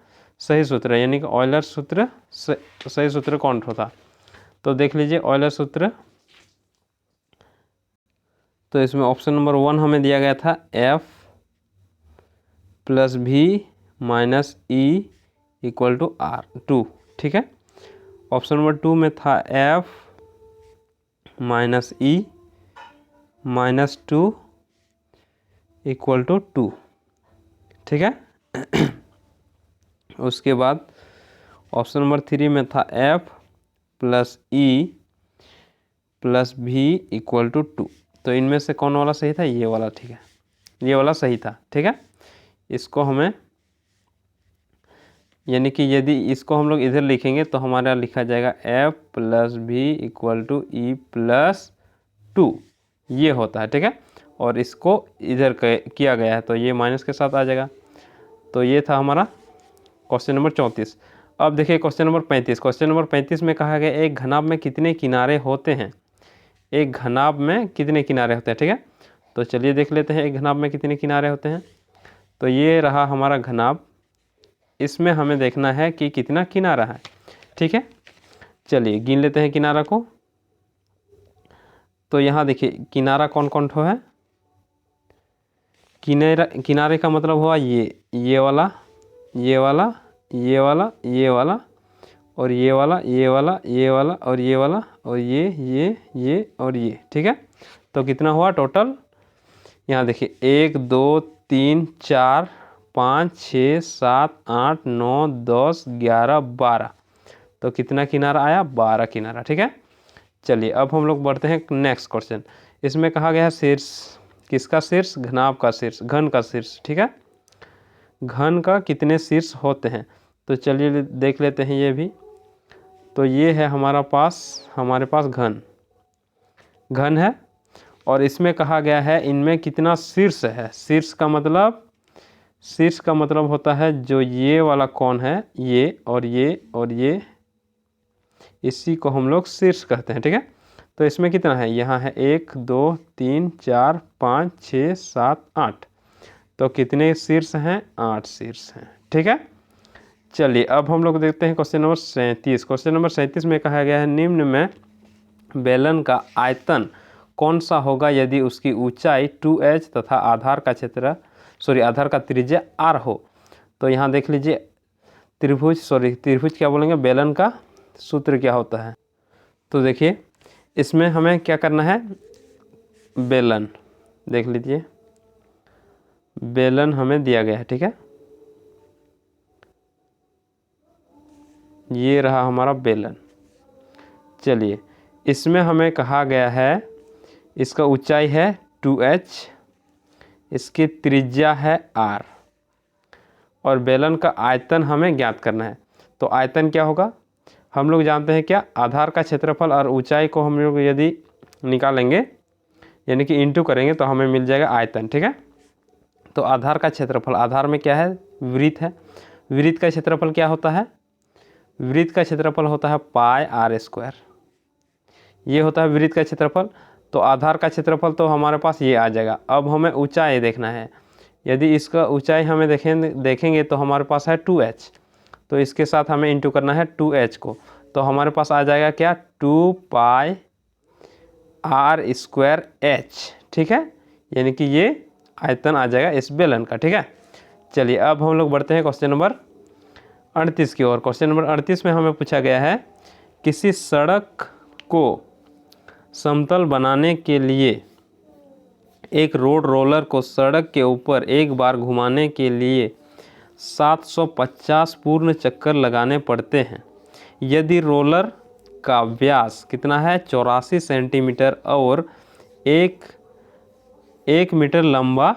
सही सूत्र, यानी कि ऑयलर सूत्र सही सूत्र कौन होता? तो देख लीजिए ऑयलर सूत्र। तो इसमें ऑप्शन नंबर 1 हमें दिया गया था F प्लस भी minus e equal to R2, ठीक है। ऑप्शन नंबर 2 में था F minus e minus 2 equal to 2, ठीक है। उसके बाद ऑप्शन नंबर 3 में था F प्लस ई प्लस भी इक्वल टू 2। तो इनमें से कौन वाला सही था? ये वाला, ठीक है, ये वाला सही था, ठीक है। इसको हमें यानी कि यदि इसको हम लोग इधर लिखेंगे तो हमारा लिखा जाएगा F प्लस भी इक्वल टू ई प्लस 2, ये होता है, ठीक है। और इसको इधर किया गया है तो ये माइनस के साथ आ जाएगा। तो ये था हमारा क्वेश्चन नंबर 34। अब देखिए क्वेश्चन नंबर 35। क्वेश्चन नंबर 35 में कहा गया एक घनाभ में कितने किनारे होते हैं? एक घनाभ में कितने किनारे होते हैं, ठीक है। तो चलिए देख लेते हैं एक घनाभ में कितने किनारे होते हैं। तो ये रहा हमारा घनाभ, इसमें हमें देखना है कि कितना किनारा है, ठीक है। चलिए गिन लेते हैं किनारा को। तो यहाँ देखिए किनारा कौन कौन ठो है? किनारे का मतलब हुआ ये वाला, ये वाला, ये वाला, ये वाला और ये वाला, ये वाला, ये वाला और ये वाला और ये और ये, ठीक है। तो कितना हुआ टोटल? यहाँ देखिए 1 2 3 4 5 6 7 8 9 10 11 12। तो कितना किनारा आया? 12 किनारा, ठीक है। चलिए अब हम लोग बढ़ते हैं नेक्स्ट क्वेश्चन। इसमें कहा गया है शीर्ष, किसका शीर्ष? घनाभ का शीर्ष, घन का शीर्ष, ठीक है। घन का कितने शीर्ष होते हैं? तो चलिए देख लेते हैं ये भी। तो ये है हमारे पास घन है और इसमें कहा गया है इनमें कितना शीर्ष है। शीर्ष का मतलब होता है जो ये वाला कोण है, ये और ये, इसी को हम लोग शीर्ष कहते हैं, ठीक है। तो इसमें कितना है? यहाँ है 1 2 3 4 5 6 7 8। तो कितने शीर्ष हैं? 8 शीर्ष हैं, ठीक है। चलिए अब हम लोग देखते हैं क्वेश्चन नंबर 37। क्वेश्चन नंबर 37 में कहा गया है निम्न में बेलन का आयतन कौन सा होगा यदि उसकी ऊंचाई 2h तथा आधार का त्रिज्या r हो। तो यहाँ देख लीजिए त्रिभुज क्या बोलेंगे, बेलन का सूत्र क्या होता है। तो देखिए इसमें हमें क्या करना है, बेलन देख लीजिए, बेलन हमें दिया गया है, ठीक है। ये रहा हमारा बेलन। चलिए इसमें हमें कहा गया है इसका ऊंचाई है 2h, इसकी त्रिज्या है r और बेलन का आयतन हमें ज्ञात करना है। तो आयतन क्या होगा? हम लोग जानते हैं क्या, आधार का क्षेत्रफल और ऊंचाई को हम लोग यदि निकालेंगे यानी कि इंटू करेंगे तो हमें मिल जाएगा आयतन, ठीक है। तो आधार का क्षेत्रफल, आधार में क्या है? वृत्त है। वृत्त का क्षेत्रफल क्या होता है? वृत्त का क्षेत्रफल होता है पाई आर स्क्वायर, ये होता है वृत्त का क्षेत्रफल। तो आधार का क्षेत्रफल तो हमारे पास ये आ जाएगा। अब हमें ऊंचाई देखना है, यदि इसका ऊंचाई हमें देखेंगे तो हमारे पास है 2h, तो इसके साथ हमें इंटू करना है 2h को, तो हमारे पास आ जाएगा क्या 2 पाई आर स्क्वायर h, ठीक है, यानी कि ये आयतन आ जाएगा इस बेलन का, ठीक है। चलिए अब हम लोग बढ़ते हैं क्वेश्चन नंबर 38 की ओर। क्वेश्चन नंबर 38 में हमें पूछा गया है किसी सड़क को समतल बनाने के लिए एक रोड रोलर को सड़क के ऊपर एक बार घुमाने के लिए 750 पूर्ण चक्कर लगाने पड़ते हैं। यदि रोलर का व्यास कितना है 84 सेंटीमीटर और एक मीटर लंबा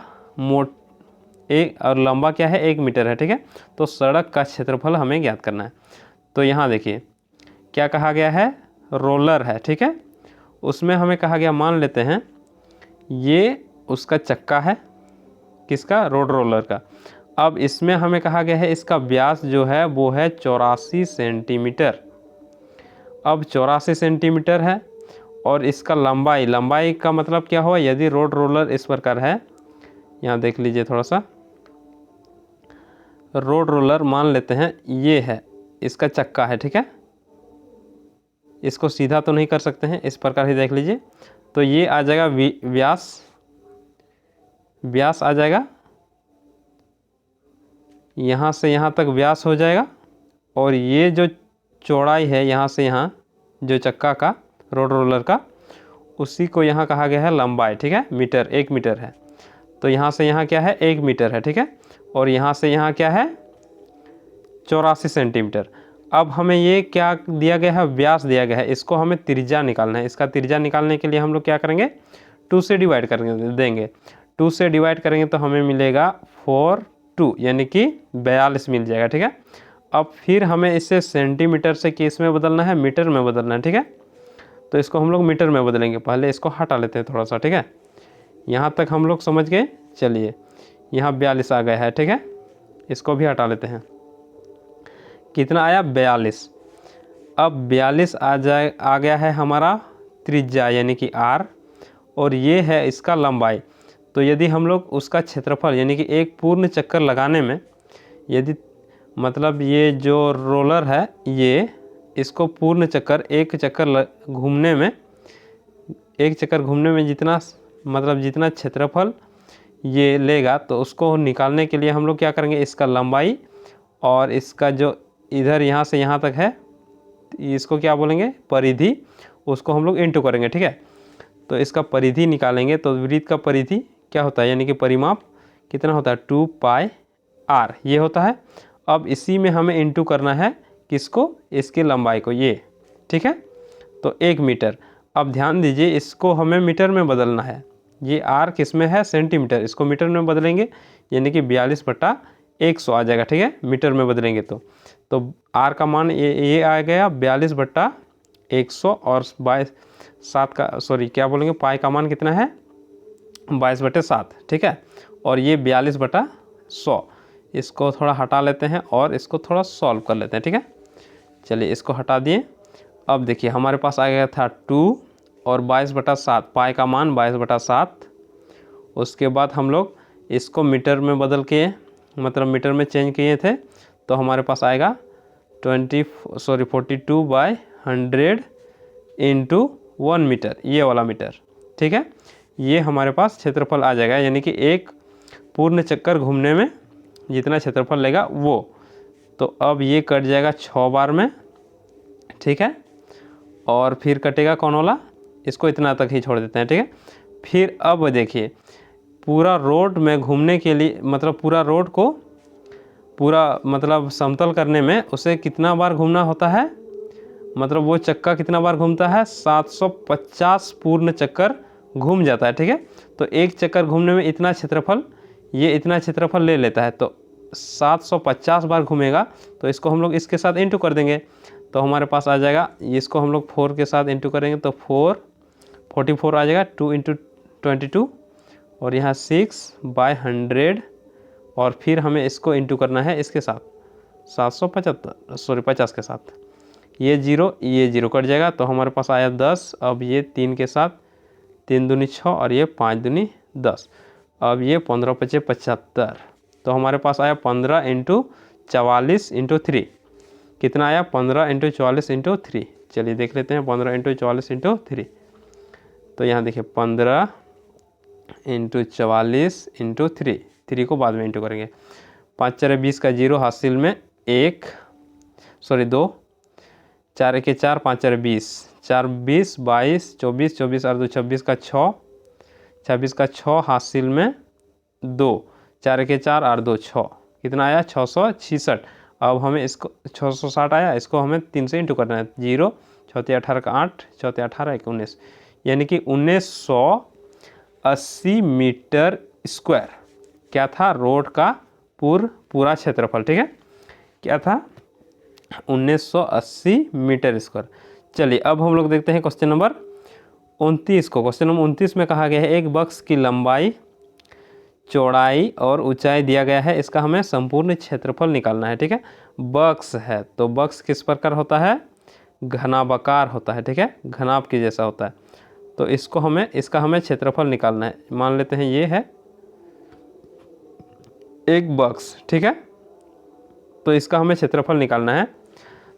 और लंबा क्या है 1 मीटर है, ठीक है। तो सड़क का क्षेत्रफल हमें ज्ञात करना है। तो यहाँ देखिए क्या कहा गया है, रोलर है, ठीक है, उसमें हमें कहा गया, मान लेते हैं ये उसका चक्का है, किसका, रोड रोलर का। अब इसमें हमें कहा गया है इसका व्यास जो है वो है 84 सेंटीमीटर। अब 84 सेंटीमीटर है और इसका लंबाई का मतलब क्या हुआ, यदि रोड रोलर इस प्रकार है, यहाँ देख लीजिए थोड़ा सा, रोड रोलर मान लेते हैं ये है, इसका चक्का है, ठीक है, इसको सीधा तो नहीं कर सकते हैं, इस प्रकार ही देख लीजिए। तो ये आ जाएगा व्यास आ जाएगा, यहाँ से यहाँ तक व्यास हो जाएगा, और ये जो चौड़ाई है यहाँ से यहाँ जो चक्का का रोड रोलर का, उसी को यहाँ कहा गया है लंबाई, ठीक है, मीटर, 1 मीटर है। तो यहाँ से यहाँ क्या है 1 मीटर है, ठीक है, और यहाँ से यहाँ क्या है 84 सेंटीमीटर। अब हमें ये क्या दिया गया है, व्यास दिया गया है, इसको हमें त्रिज्या निकालना है। इसका त्रिज्या निकालने के लिए हम लोग क्या करेंगे, 2 से डिवाइड करेंगे, देंगे 2 से डिवाइड करेंगे तो हमें मिलेगा 4/2 यानी कि 42 मिल जाएगा, ठीक है। अब फिर हमें इसे सेंटीमीटर से किस में बदलना है, मीटर में बदलना है, ठीक है। तो इसको हम लोग मीटर में बदलेंगे, पहले इसको हटा लेते हैं थोड़ा सा, ठीक है। यहाँ तक हम लोग समझ गए। चलिए यहाँ 42 आ गया है, ठीक है, इसको भी हटा लेते हैं। कितना आया 42। अब 42 आ गया है हमारा त्रिज्या यानी कि r, और ये है इसका लंबाई। तो यदि हम लोग उसका क्षेत्रफल यानी कि एक पूर्ण चक्कर लगाने में, यदि मतलब ये जो रोलर है ये इसको पूर्ण चक्कर, एक चक्कर घूमने में जितना मतलब जितना क्षेत्रफल ये लेगा, तो उसको निकालने के लिए हम लोग क्या करेंगे, इसका लंबाई और इसका जो इधर यहाँ से यहाँ तक है, इसको क्या बोलेंगे, परिधि, उसको हम लोग इंटू करेंगे, ठीक है। तो इसका परिधि निकालेंगे, तो वृत्त का परिधि क्या होता है यानी कि परिमाप कितना होता है 2 पाई r, ये होता है। अब इसी में हमें इंटू करना है किसको, इसके लंबाई को, ये, ठीक है। तो 1 मीटर। अब ध्यान दीजिए इसको हमें मीटर में बदलना है, ये r किस में है सेंटीमीटर, इसको मीटर में बदलेंगे यानी कि 42/100 आ जाएगा, ठीक है, मीटर में बदलेंगे तो r का मान ये आ गया 42/100 और 7 का क्या बोलेंगे, पाई का मान कितना है 22/7, ठीक है, और ये 42/100। इसको थोड़ा हटा लेते हैं और इसको थोड़ा सॉल्व कर लेते हैं, ठीक है। चलिए इसको हटा दिए। अब देखिए हमारे पास आ गया था 2 और 22/7, पाई का मान 22/7। उसके बाद हम लोग इसको मीटर में बदल के मतलब मीटर में चेंज किए थे, तो हमारे पास आएगा 42/100 इंटू 1 मीटर, ये वाला मीटर, ठीक है। ये हमारे पास क्षेत्रफल आ जाएगा, यानी कि एक पूर्ण चक्कर घूमने में जितना क्षेत्रफल लेगा वो। तो अब ये कट जाएगा 6 बार में, ठीक है, और फिर कटेगा कौन वाला, इसको इतना तक ही छोड़ देते हैं, ठीक है। फिर अब देखिए पूरा रोड में घूमने के लिए मतलब पूरा रोड को पूरा मतलब समतल करने में उसे कितना बार घूमना होता है, मतलब वो चक्का कितना बार घूमता है 750 पूर्ण चक्कर घूम जाता है, ठीक है। तो एक चक्कर घूमने में इतना क्षेत्रफल, ये इतना क्षेत्रफल ले लेता है, तो 750 बार घूमेगा, तो इसको हम लोग इसके साथ इंटू कर देंगे, तो हमारे पास आ जाएगा, इसको हम लोग 4 के साथ इंटू करेंगे तो 44 आ जाएगा, 2 × 22 और यहाँ 6/100, और फिर हमें इसको इंटू करना है इसके साथ, 50 के साथ, ये जीरो कट जाएगा तो हमारे पास आया 10। अब ये 3 के साथ 3 दूनी 6 और ये 5 दूनी 10। अब ये 15 पचे 75, तो हमारे पास आया 15 × 44 × 3। कितना आया? 15 × 44 × 3। चलिए देख लेते हैं 15 × 44 × 3। तो यहाँ देखिए 15 × 44 × 3, 3 को बाद में इंटू करेंगे। 5 4 20 का 0 हासिल में 2, 4 1 4, 5 4 20, 4 20 22 24, 24 और 2 26 का 6, 26 का 6 हासिल में 2, 4 1 4 और 2 6, कितना आया? 666। अब हमें इसको 660 आया, इसको हमें 3 से इंटू करना है। 0 6 18 का 8, 6 18 1 19, यानी कि 1980 मीटर स्क्वायर क्या था? रोड का पूरा क्षेत्रफल। ठीक है, क्या था? 1980 मीटर स्क्वायर। चलिए अब हम लोग देखते हैं क्वेश्चन नंबर 29 को। क्वेश्चन नंबर 29 में कहा गया है एक बक्स की लंबाई, चौड़ाई और ऊंचाई दिया गया है, इसका हमें संपूर्ण क्षेत्रफल निकालना है। ठीक है, बक्स है तो बक्स किस प्रकार होता है? घनाभाकार होता है। ठीक है, घनाभ के जैसा होता है। तो इसका हमें क्षेत्रफल निकालना है। मान लेते हैं ये है एक बक्स। ठीक है, तो इसका हमें क्षेत्रफल निकालना है।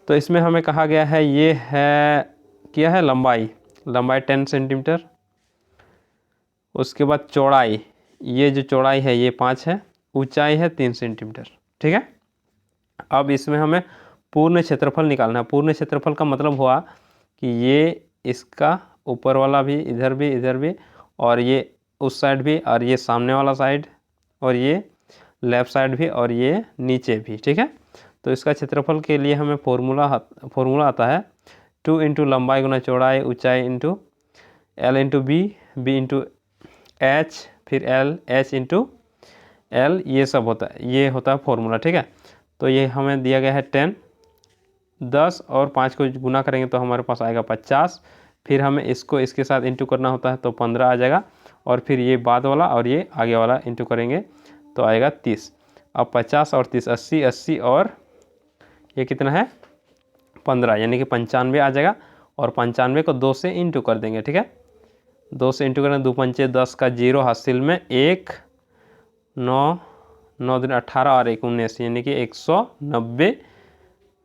तो इसमें हमें कहा गया है ये है क्या है? लंबाई 10 सेंटीमीटर। उसके बाद चौड़ाई, ये जो चौड़ाई है ये 5 है, ऊंचाई है 3 सेंटीमीटर। ठीक है, अब इसमें हमें पूर्ण क्षेत्रफल निकालना है। पूर्ण क्षेत्रफल का मतलब हुआ कि ये इसका ऊपर वाला भी, इधर भी और ये उस साइड भी, और ये सामने वाला साइड, और ये लेफ्ट साइड भी, और ये नीचे भी। ठीक है, तो इसका क्षेत्रफल के लिए हमें फॉर्मूला आता है 2 × लंबाई गुना चौड़ाई, ऊंचाई × L × B, B × H, फिर L H × L, ये सब होता है, ये होता है फॉर्मूला। ठीक है, तो ये हमें दिया गया है 10, 10 और 5 को गुना करेंगे तो हमारे पास आएगा 50। फिर हमें इसको इसके साथ इंटू करना होता है तो 15 आ जाएगा, और फिर ये बाद वाला और ये आगे वाला इंटू करेंगे तो आएगा 30। अब 50 और 30 80, 80 और ये कितना है? 15, यानी कि 95 आ जाएगा। और 95 को 2 से इंटू कर देंगे। ठीक है, 2 से इंटू करें, 2 पंचे 10 का 0 हासिल में 1, 9 9 दिन 18 और 1 19, यानी कि 190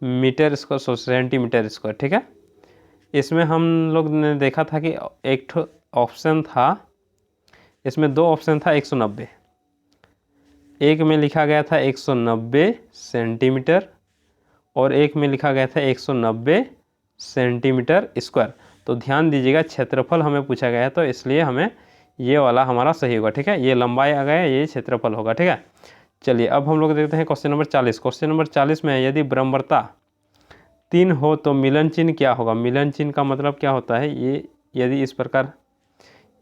मीटर स्क्वायर, सेंटीमीटर स्क्वायर। ठीक है, इसमें हम लोग ने देखा था कि एक ऑप्शन था, इसमें 2 ऑप्शन था 190। एक में लिखा गया था 190 सेंटीमीटर और एक में लिखा गया था 190 सेंटीमीटर स्क्वायर। तो ध्यान दीजिएगा, क्षेत्रफल हमें पूछा गया है तो इसलिए हमें ये वाला हमारा सही होगा। ठीक है, ये लंबाई आ गया, ये क्षेत्रफल होगा। ठीक है, चलिए अब हम लोग देखते हैं क्वेश्चन नंबर 40। क्वेश्चन नंबर 40 में यदि बराबरता 3 हो तो मिलन चिन्ह क्या होगा? मिलन चिन्ह का मतलब क्या होता है? ये यदि इस प्रकार,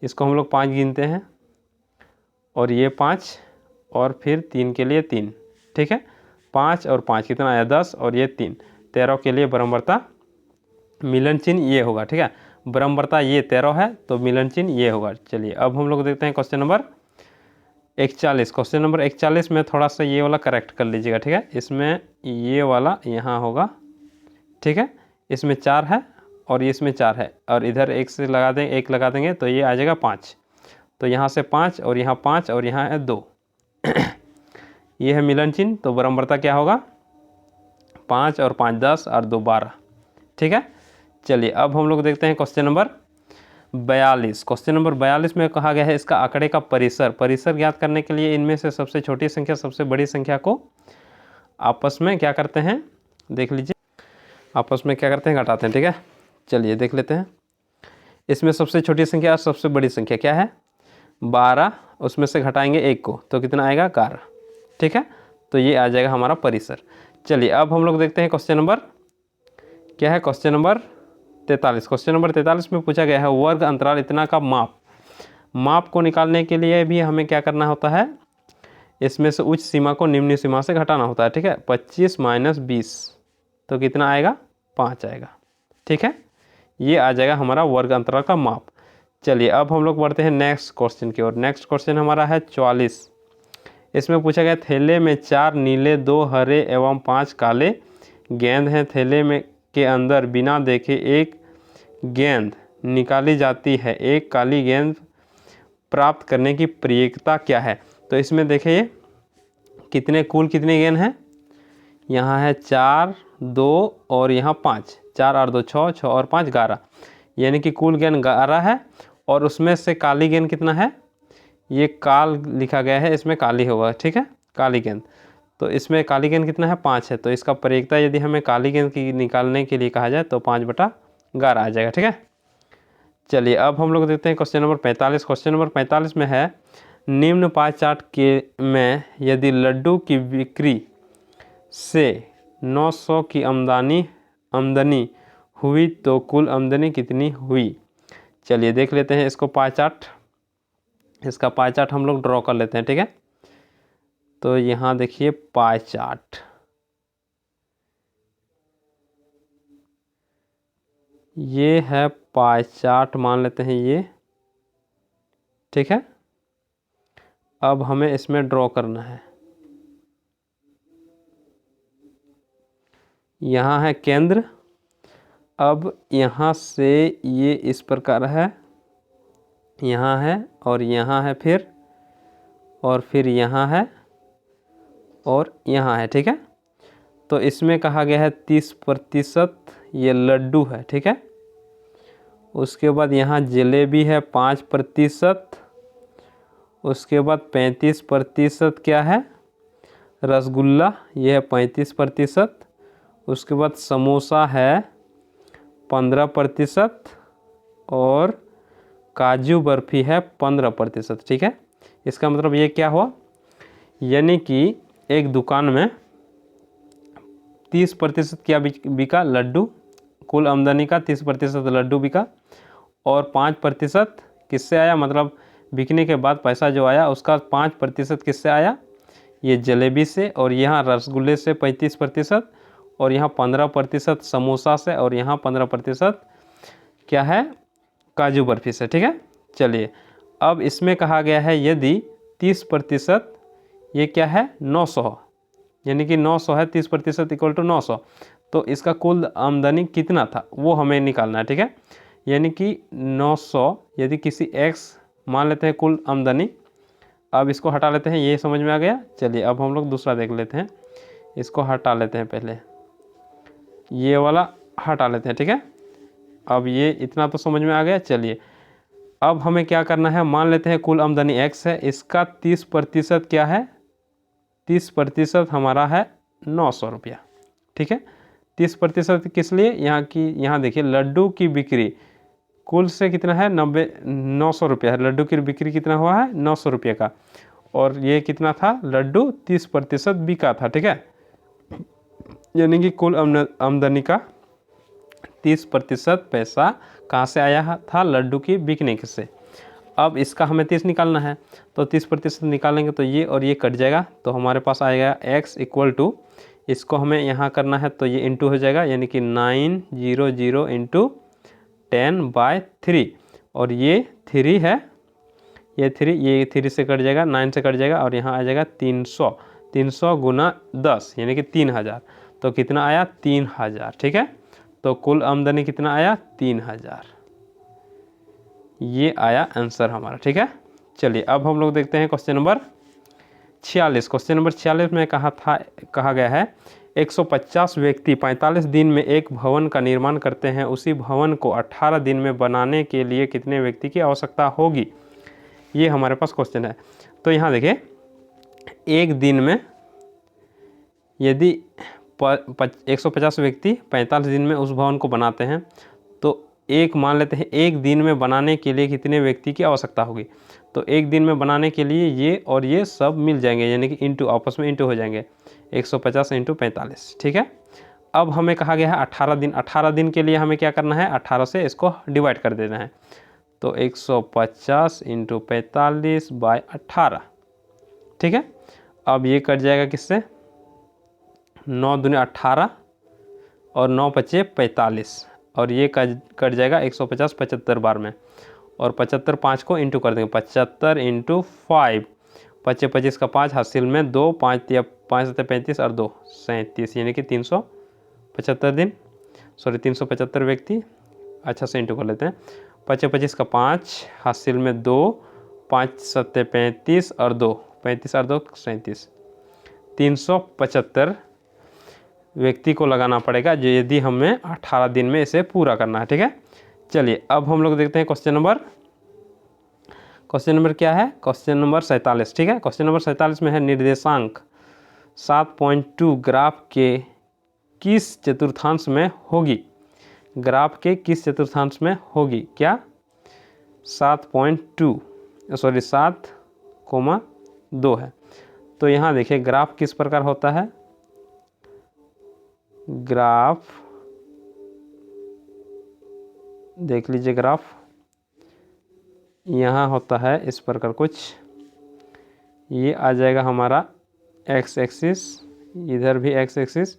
इसको हम लोग 5 गिनते हैं और ये 5 और फिर 3 के लिए 3। ठीक है, 5 और 5 कितना आया? 10 और ये 3, 13 के लिए बराबरता मिलन चिन्ह ये होगा। ठीक है, बराबरता ये 13 है तो मिलन चिन्ह ये होगा। चलिए अब हम लोग देखते हैं क्वेश्चन नंबर 41। क्वेश्चन नंबर 41 में थोड़ा सा ये वाला करेक्ट कर लीजिएगा। ठीक है, इसमें ये वाला यहाँ होगा। ठीक है, इसमें 4 है और इसमें 4 है, और इधर 1 से लगा देंगे, 1 लगा देंगे तो ये आ जाएगा 5। तो यहाँ से 5 और यहाँ 5 और यहाँ है 2। ये है मिलन चिन्ह, तो बराबरता क्या होगा? 5 और 5 10 और 2 12। ठीक है, चलिए अब हम लोग देखते हैं क्वेश्चन नंबर 42। क्वेश्चन नंबर 42 में कहा गया है इसका आंकड़े का परिसर ज्ञात करने के लिए इनमें से सबसे छोटी संख्या सबसे बड़ी संख्या को आपस में क्या करते हैं? देख लीजिए, आपस में क्या करते हैं? घटाते हैं। ठीक है, चलिए देख लेते हैं। इसमें सबसे छोटी संख्या और सबसे बड़ी संख्या क्या है? 12, उसमें से घटाएंगे 1 को तो कितना आएगा? 11। ठीक है, तो ये आ जाएगा हमारा परिसर। चलिए अब हम लोग देखते हैं क्वेश्चन नंबर क्या है? Question number 43। क्वेश्चन नंबर 43 में पूछा गया है वर्ग अंतराल इतना का माप को निकालने के लिए भी हमें क्या करना होता है? इसमें से उच्च सीमा को निम्न सीमा से घटाना होता है। ठीक है, 25 - 20 तो कितना आएगा? 5 आएगा। ठीक है, ये आ जाएगा हमारा वर्ग अंतराल का माप। चलिए अब हम लोग बढ़ते हैं नेक्स्ट क्वेश्चन की ओर। नेक्स्ट क्वेश्चन हमारा है 44। इसमें पूछा गया थैले में 4 नीले, 2 हरे एवं 5 काले गेंद हैं। थैले में के अंदर बिना देखे एक गेंद निकाली जाती है। एक काली गेंद प्राप्त करने की प्रक्रिया क्या है? तो इसमें देखिए कितने गेंद हैं। यहाँ है 4, 2 और यहाँ 5। 4 और 2 6, 6 और 5 11, यानी कि कुल गेंद 11 है। और उसमें से काली गेंद कितना है? ये काल लिखा गया है, इसमें काली होगा, ठीक है, काली गेंद। तो इसमें काली गेंद कितना है? 5 है। तो इसका प्रक्रिया यदि हमें काली गेंद की निकालने के लिए कहा जाए तो 5/11 आ जाएगा, ठीक है। चलिए अब हम लोग देखते हैं क्वेश्चन नंबर 45। क्वेश्चन नंबर 45 में है निम्न पाई चार्ट के में यदि लड्डू की बिक्री से 900 की आमदनी हुई तो कुल आमदनी कितनी हुई? चलिए देख लेते हैं इसको पाई चार्ट। इसका पाई चार्ट हम लोग ड्रॉ कर लेते हैं, ठीक है। तो यहाँ देखिए पाई चार्ट, ये है पाई चार्ट मान लेते हैं ये, ठीक है। अब हमें इसमें ड्रॉ करना है। यहाँ है केंद्र। अब यहाँ से ये इस प्रकार है, यहाँ है और यहाँ है फिर, और फिर यहाँ है और यहाँ है, ठीक है। तो इसमें कहा गया है 30% ये लड्डू है, ठीक है। उसके बाद यहाँ जलेबी है 5%। उसके बाद 35% क्या है? रसगुल्ला, ये है 35%। उसके बाद समोसा है 15% और काजू बर्फ़ी है 15%, ठीक है। इसका मतलब ये क्या हुआ, यानी कि एक दुकान में 30% क्या बिका? लड्डू। कुल आमदनी का 30% लड्डू बिका और 5% किससे आया? मतलब बिकने के बाद पैसा जो आया उसका 5% किससे आया? ये जलेबी से, और यहाँ रसगुल्ले से 35%, और यहाँ 15% समोसा से, और यहाँ 15% क्या है? काजू बर्फ़ी से, ठीक है। चलिए अब इसमें कहा गया है यदि 30% ये क्या है? 900, यानी कि 900 है, 30% इक्वल टू 900। तो इसका कुल आमदनी कितना था वो हमें निकालना है, ठीक है। यानी कि 900 यदि किसी x मान लेते हैं कुल आमदनी। अब इसको हटा लेते हैं, ये समझ में आ गया। चलिए अब हम लोग दूसरा देख लेते हैं। इसको हटा लेते हैं, पहले ये वाला हटा लेते हैं, ठीक है। अब ये इतना तो समझ में आ गया। चलिए अब हमें क्या करना है, मान लेते हैं कुल आमदनी x है, इसका 30% क्या है? 30% हमारा है 900 रुपया, ठीक है। 30% किस लिए? यहाँ देखिए लड्डू की बिक्री कुल से कितना है? 900 रुपया है। लड्डू की बिक्री कितना हुआ है? 900 रुपये का। और ये कितना था? लड्डू 30% बिका था, ठीक है। यानी कि कुल आमदनी का 30% पैसा कहाँ से आया था? लड्डू की बिकने से। अब इसका हमें 30 निकालना है, तो 30% निकालेंगे तो ये और ये कट जाएगा, तो हमारे पास आएगा x इक्वल टू, इसको हमें यहाँ करना है तो ये इंटू हो जाएगा, यानी कि 900 इंटू 10/3, और ये 3 है, ये 3 से कट जाएगा, 9 से कट जाएगा, और यहाँ आ जाएगा 300 गुना 10 यानी कि 3000। तो कितना आया? 3000, ठीक है। तो कुल आमदनी कितना आया? 3000। ये आया आंसर हमारा, ठीक है। चलिए अब हम लोग देखते हैं क्वेश्चन नंबर 46। क्वेश्चन नंबर 46 में कहा गया है 150 व्यक्ति 45 दिन में एक भवन का निर्माण करते हैं। उसी भवन को 18 दिन में बनाने के लिए कितने व्यक्ति की आवश्यकता होगी? ये हमारे पास क्वेश्चन है। तो यहाँ देखिए एक दिन में यदि 150 व्यक्ति 45 दिन में उस भवन को बनाते हैं, तो एक मान लेते हैं एक दिन में बनाने के लिए कितने व्यक्ति की आवश्यकता होगी? तो एक दिन में बनाने के लिए ये और ये सब मिल जाएंगे, यानी कि इंटू, आपस में इंटू हो जाएंगे, 150 इंटू 45, ठीक है। अब हमें कहा गया है 18 दिन। 18 दिन के लिए हमें क्या करना है? 18 से इसको डिवाइड कर देना है। तो 150 इंटू 45/18, ठीक है। अब ये कट जाएगा किससे? 9 दूनी 18 और 9 पचे 45, और ये कट जाएगा 150 75 बार में, और 75 5 को इंटू कर देंगे, 75 इंटू 5, 25 25 का 5, हासिल में 2, 5 या 5 7 35 और 2 37, यानी कि 375 दिन, सॉरी 375 व्यक्ति। अच्छा से इंटू कर लेते हैं। 25 25 का 5, हासिल में 2, 5 7 35 और 2 35 और 2 37, 375 व्यक्ति को लगाना पड़ेगा, जो यदि हमें 18 दिन में इसे पूरा करना है। ठीक है, चलिए अब हम लोग देखते हैं क्वेश्चन नंबर क्या है, क्वेश्चन नंबर 47। ठीक है, क्वेश्चन नंबर 47 में है निर्देशांक 7.2 ग्राफ के किस चतुर्थांश में होगी, ग्राफ के किस चतुर्थांश में होगी, क्या 7.2 सॉरी 7,2 है। तो यहाँ देखिए ग्राफ किस प्रकार होता है, ग्राफ देख लीजिए, ग्राफ यहाँ होता है इस प्रकार कुछ, ये आ जाएगा हमारा एक्स एक्सिस, इधर भी एक्स एक्सिस।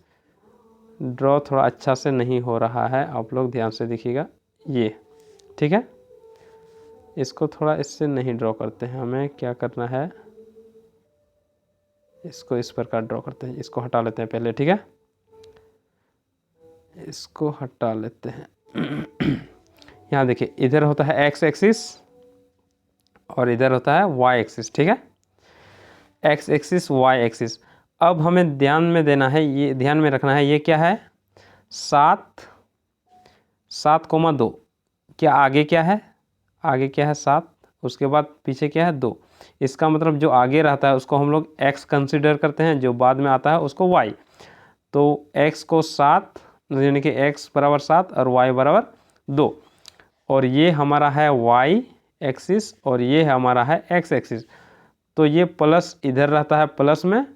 ड्रॉ थोड़ा अच्छा से नहीं हो रहा है, आप लोग ध्यान से देखिएगा ये। ठीक है, इसको थोड़ा इससे नहीं ड्रॉ करते हैं, हमें क्या करना है, इसको इस प्रकार ड्रॉ करते हैं। इसको हटा लेते हैं पहले। ठीक है, इसको हटा लेते हैं। यहाँ देखिए इधर होता है एक्स एक्सिस और इधर होता है वाई एक्सिस। ठीक है, एक्स एक्सिस वाई एक्सिस। अब हमें ध्यान में देना है, ये ध्यान में रखना है, ये क्या है 7,2। क्या आगे क्या है, आगे क्या है 7, उसके बाद पीछे क्या है 2। इसका मतलब जो आगे रहता है उसको हम लोग x कंसिडर करते हैं, जो बाद में आता है उसको y। तो x को 7 यानी कि x बराबर 7 और y बराबर 2, और ये हमारा है y एक्सिस और ये हमारा है x एक्सिस। तो ये प्लस इधर रहता है प्लस में,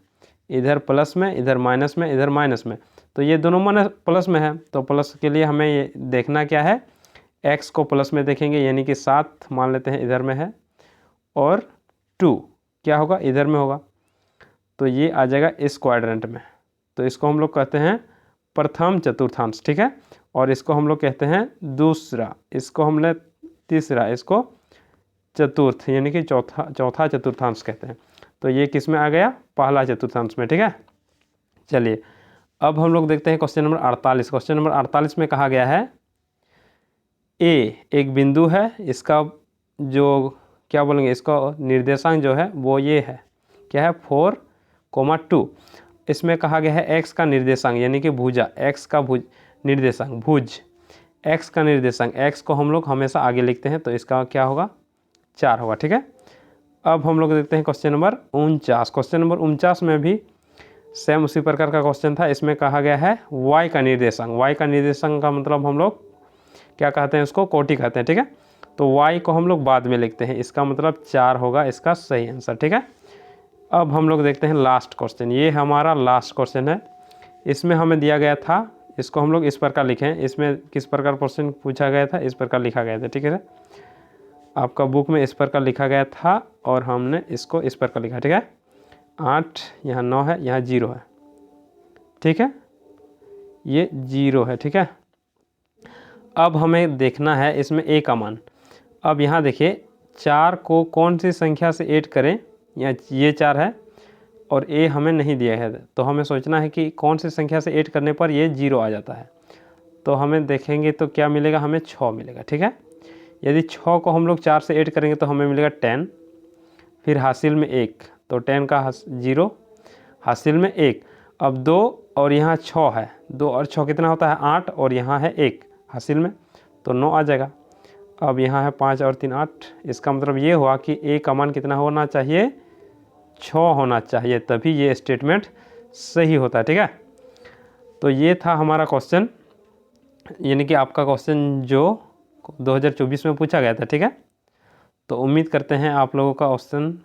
इधर प्लस में, इधर माइनस में, इधर माइनस में। तो ये दोनों माइनस प्लस में है, तो प्लस के लिए हमें ये देखना क्या है, x को प्लस में देखेंगे, यानी कि 7 मान लेते हैं इधर में है, और 2 क्या होगा इधर में होगा। तो ये आ जाएगा इस क्वाड्रेंट में। तो इसको हम लोग कहते हैं प्रथम चतुर्थांश। ठीक है, और इसको हम लोग कहते हैं दूसरा, इसको हमने तीसरा, इसको चतुर्थ यानी कि चौथा चतुर्थांश कहते हैं। तो ये किस में आ गया, पहला चतुर्थांश में। ठीक है, चलिए अब हम लोग देखते हैं क्वेश्चन नंबर 48। क्वेश्चन नंबर 48 में कहा गया है ए एक बिंदु है, इसका जो क्या बोलेंगे, इसका निर्देशांक जो है वो ये है, क्या है 4,2। इसमें कहा गया है x का निर्देशांक यानी कि भुजा, x का निर्देशांक भुज, x का निर्देशांक, x को हम लोग हमेशा आगे लिखते हैं, तो इसका क्या होगा 4 होगा। ठीक है, अब हम लोग देखते हैं क्वेश्चन नंबर 49। क्वेश्चन नंबर 49 में भी सेम उसी प्रकार का क्वेश्चन था। इसमें कहा गया है y का निर्देशांक, y का निर्देशांक का मतलब हम लोग क्या कहते हैं, उसको कोटि कहते हैं। ठीक है, तो y को हम लोग बाद में लिखते हैं, इसका मतलब 4 होगा इसका सही आंसर। ठीक है, अब हम लोग देखते हैं लास्ट क्वेश्चन, ये हमारा लास्ट क्वेश्चन है। इसमें हमें दिया गया था, इसको हम लोग इस प्रकार लिखें, इसमें किस प्रकार क्वेश्चन पूछा गया था, इस प्रकार लिखा गया था। ठीक है, आपका बुक में इस प्रकार लिखा गया था और हमने इसको इस प्रकार लिखा। ठीक है, 8 यहाँ 9 है, यहाँ 0 है। ठीक है, ये 0 है। ठीक है, अब हमें देखना है इसमें a का मान। अब यहाँ देखिए 4 को कौन सी संख्या से ऐड करें, या ये 4 है और a हमें नहीं दिया है, तो हमें सोचना है कि कौन सी संख्या से ऐड करने पर ये 0 आ जाता है। तो हमें देखेंगे तो क्या मिलेगा, हमें 6 मिलेगा। ठीक है, यदि 6 को हम लोग 4 से ऐड करेंगे तो हमें मिलेगा 10, फिर हासिल में 1, तो 10 का 0, हासिल में 1। अब 2 और यहाँ 6 है, 2 और 6 कितना होता है 8, और यहाँ है 1 हासिल में, तो 9 आ जाएगा। अब यहाँ है 5 और 3 8, इसका मतलब ये हुआ कि a का मान कितना होना चाहिए, 6 होना चाहिए, तभी ये स्टेटमेंट सही होता है। ठीक है, तो ये था हमारा क्वेश्चन, यानी कि आपका क्वेश्चन जो 2024 में पूछा गया था। ठीक है, तो उम्मीद करते हैं आप लोगों का क्वेश्चन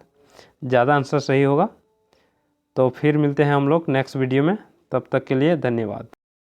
ज़्यादा आंसर सही होगा। तो फिर मिलते हैं हम लोग नेक्स्ट वीडियो में, तब तक के लिए धन्यवाद।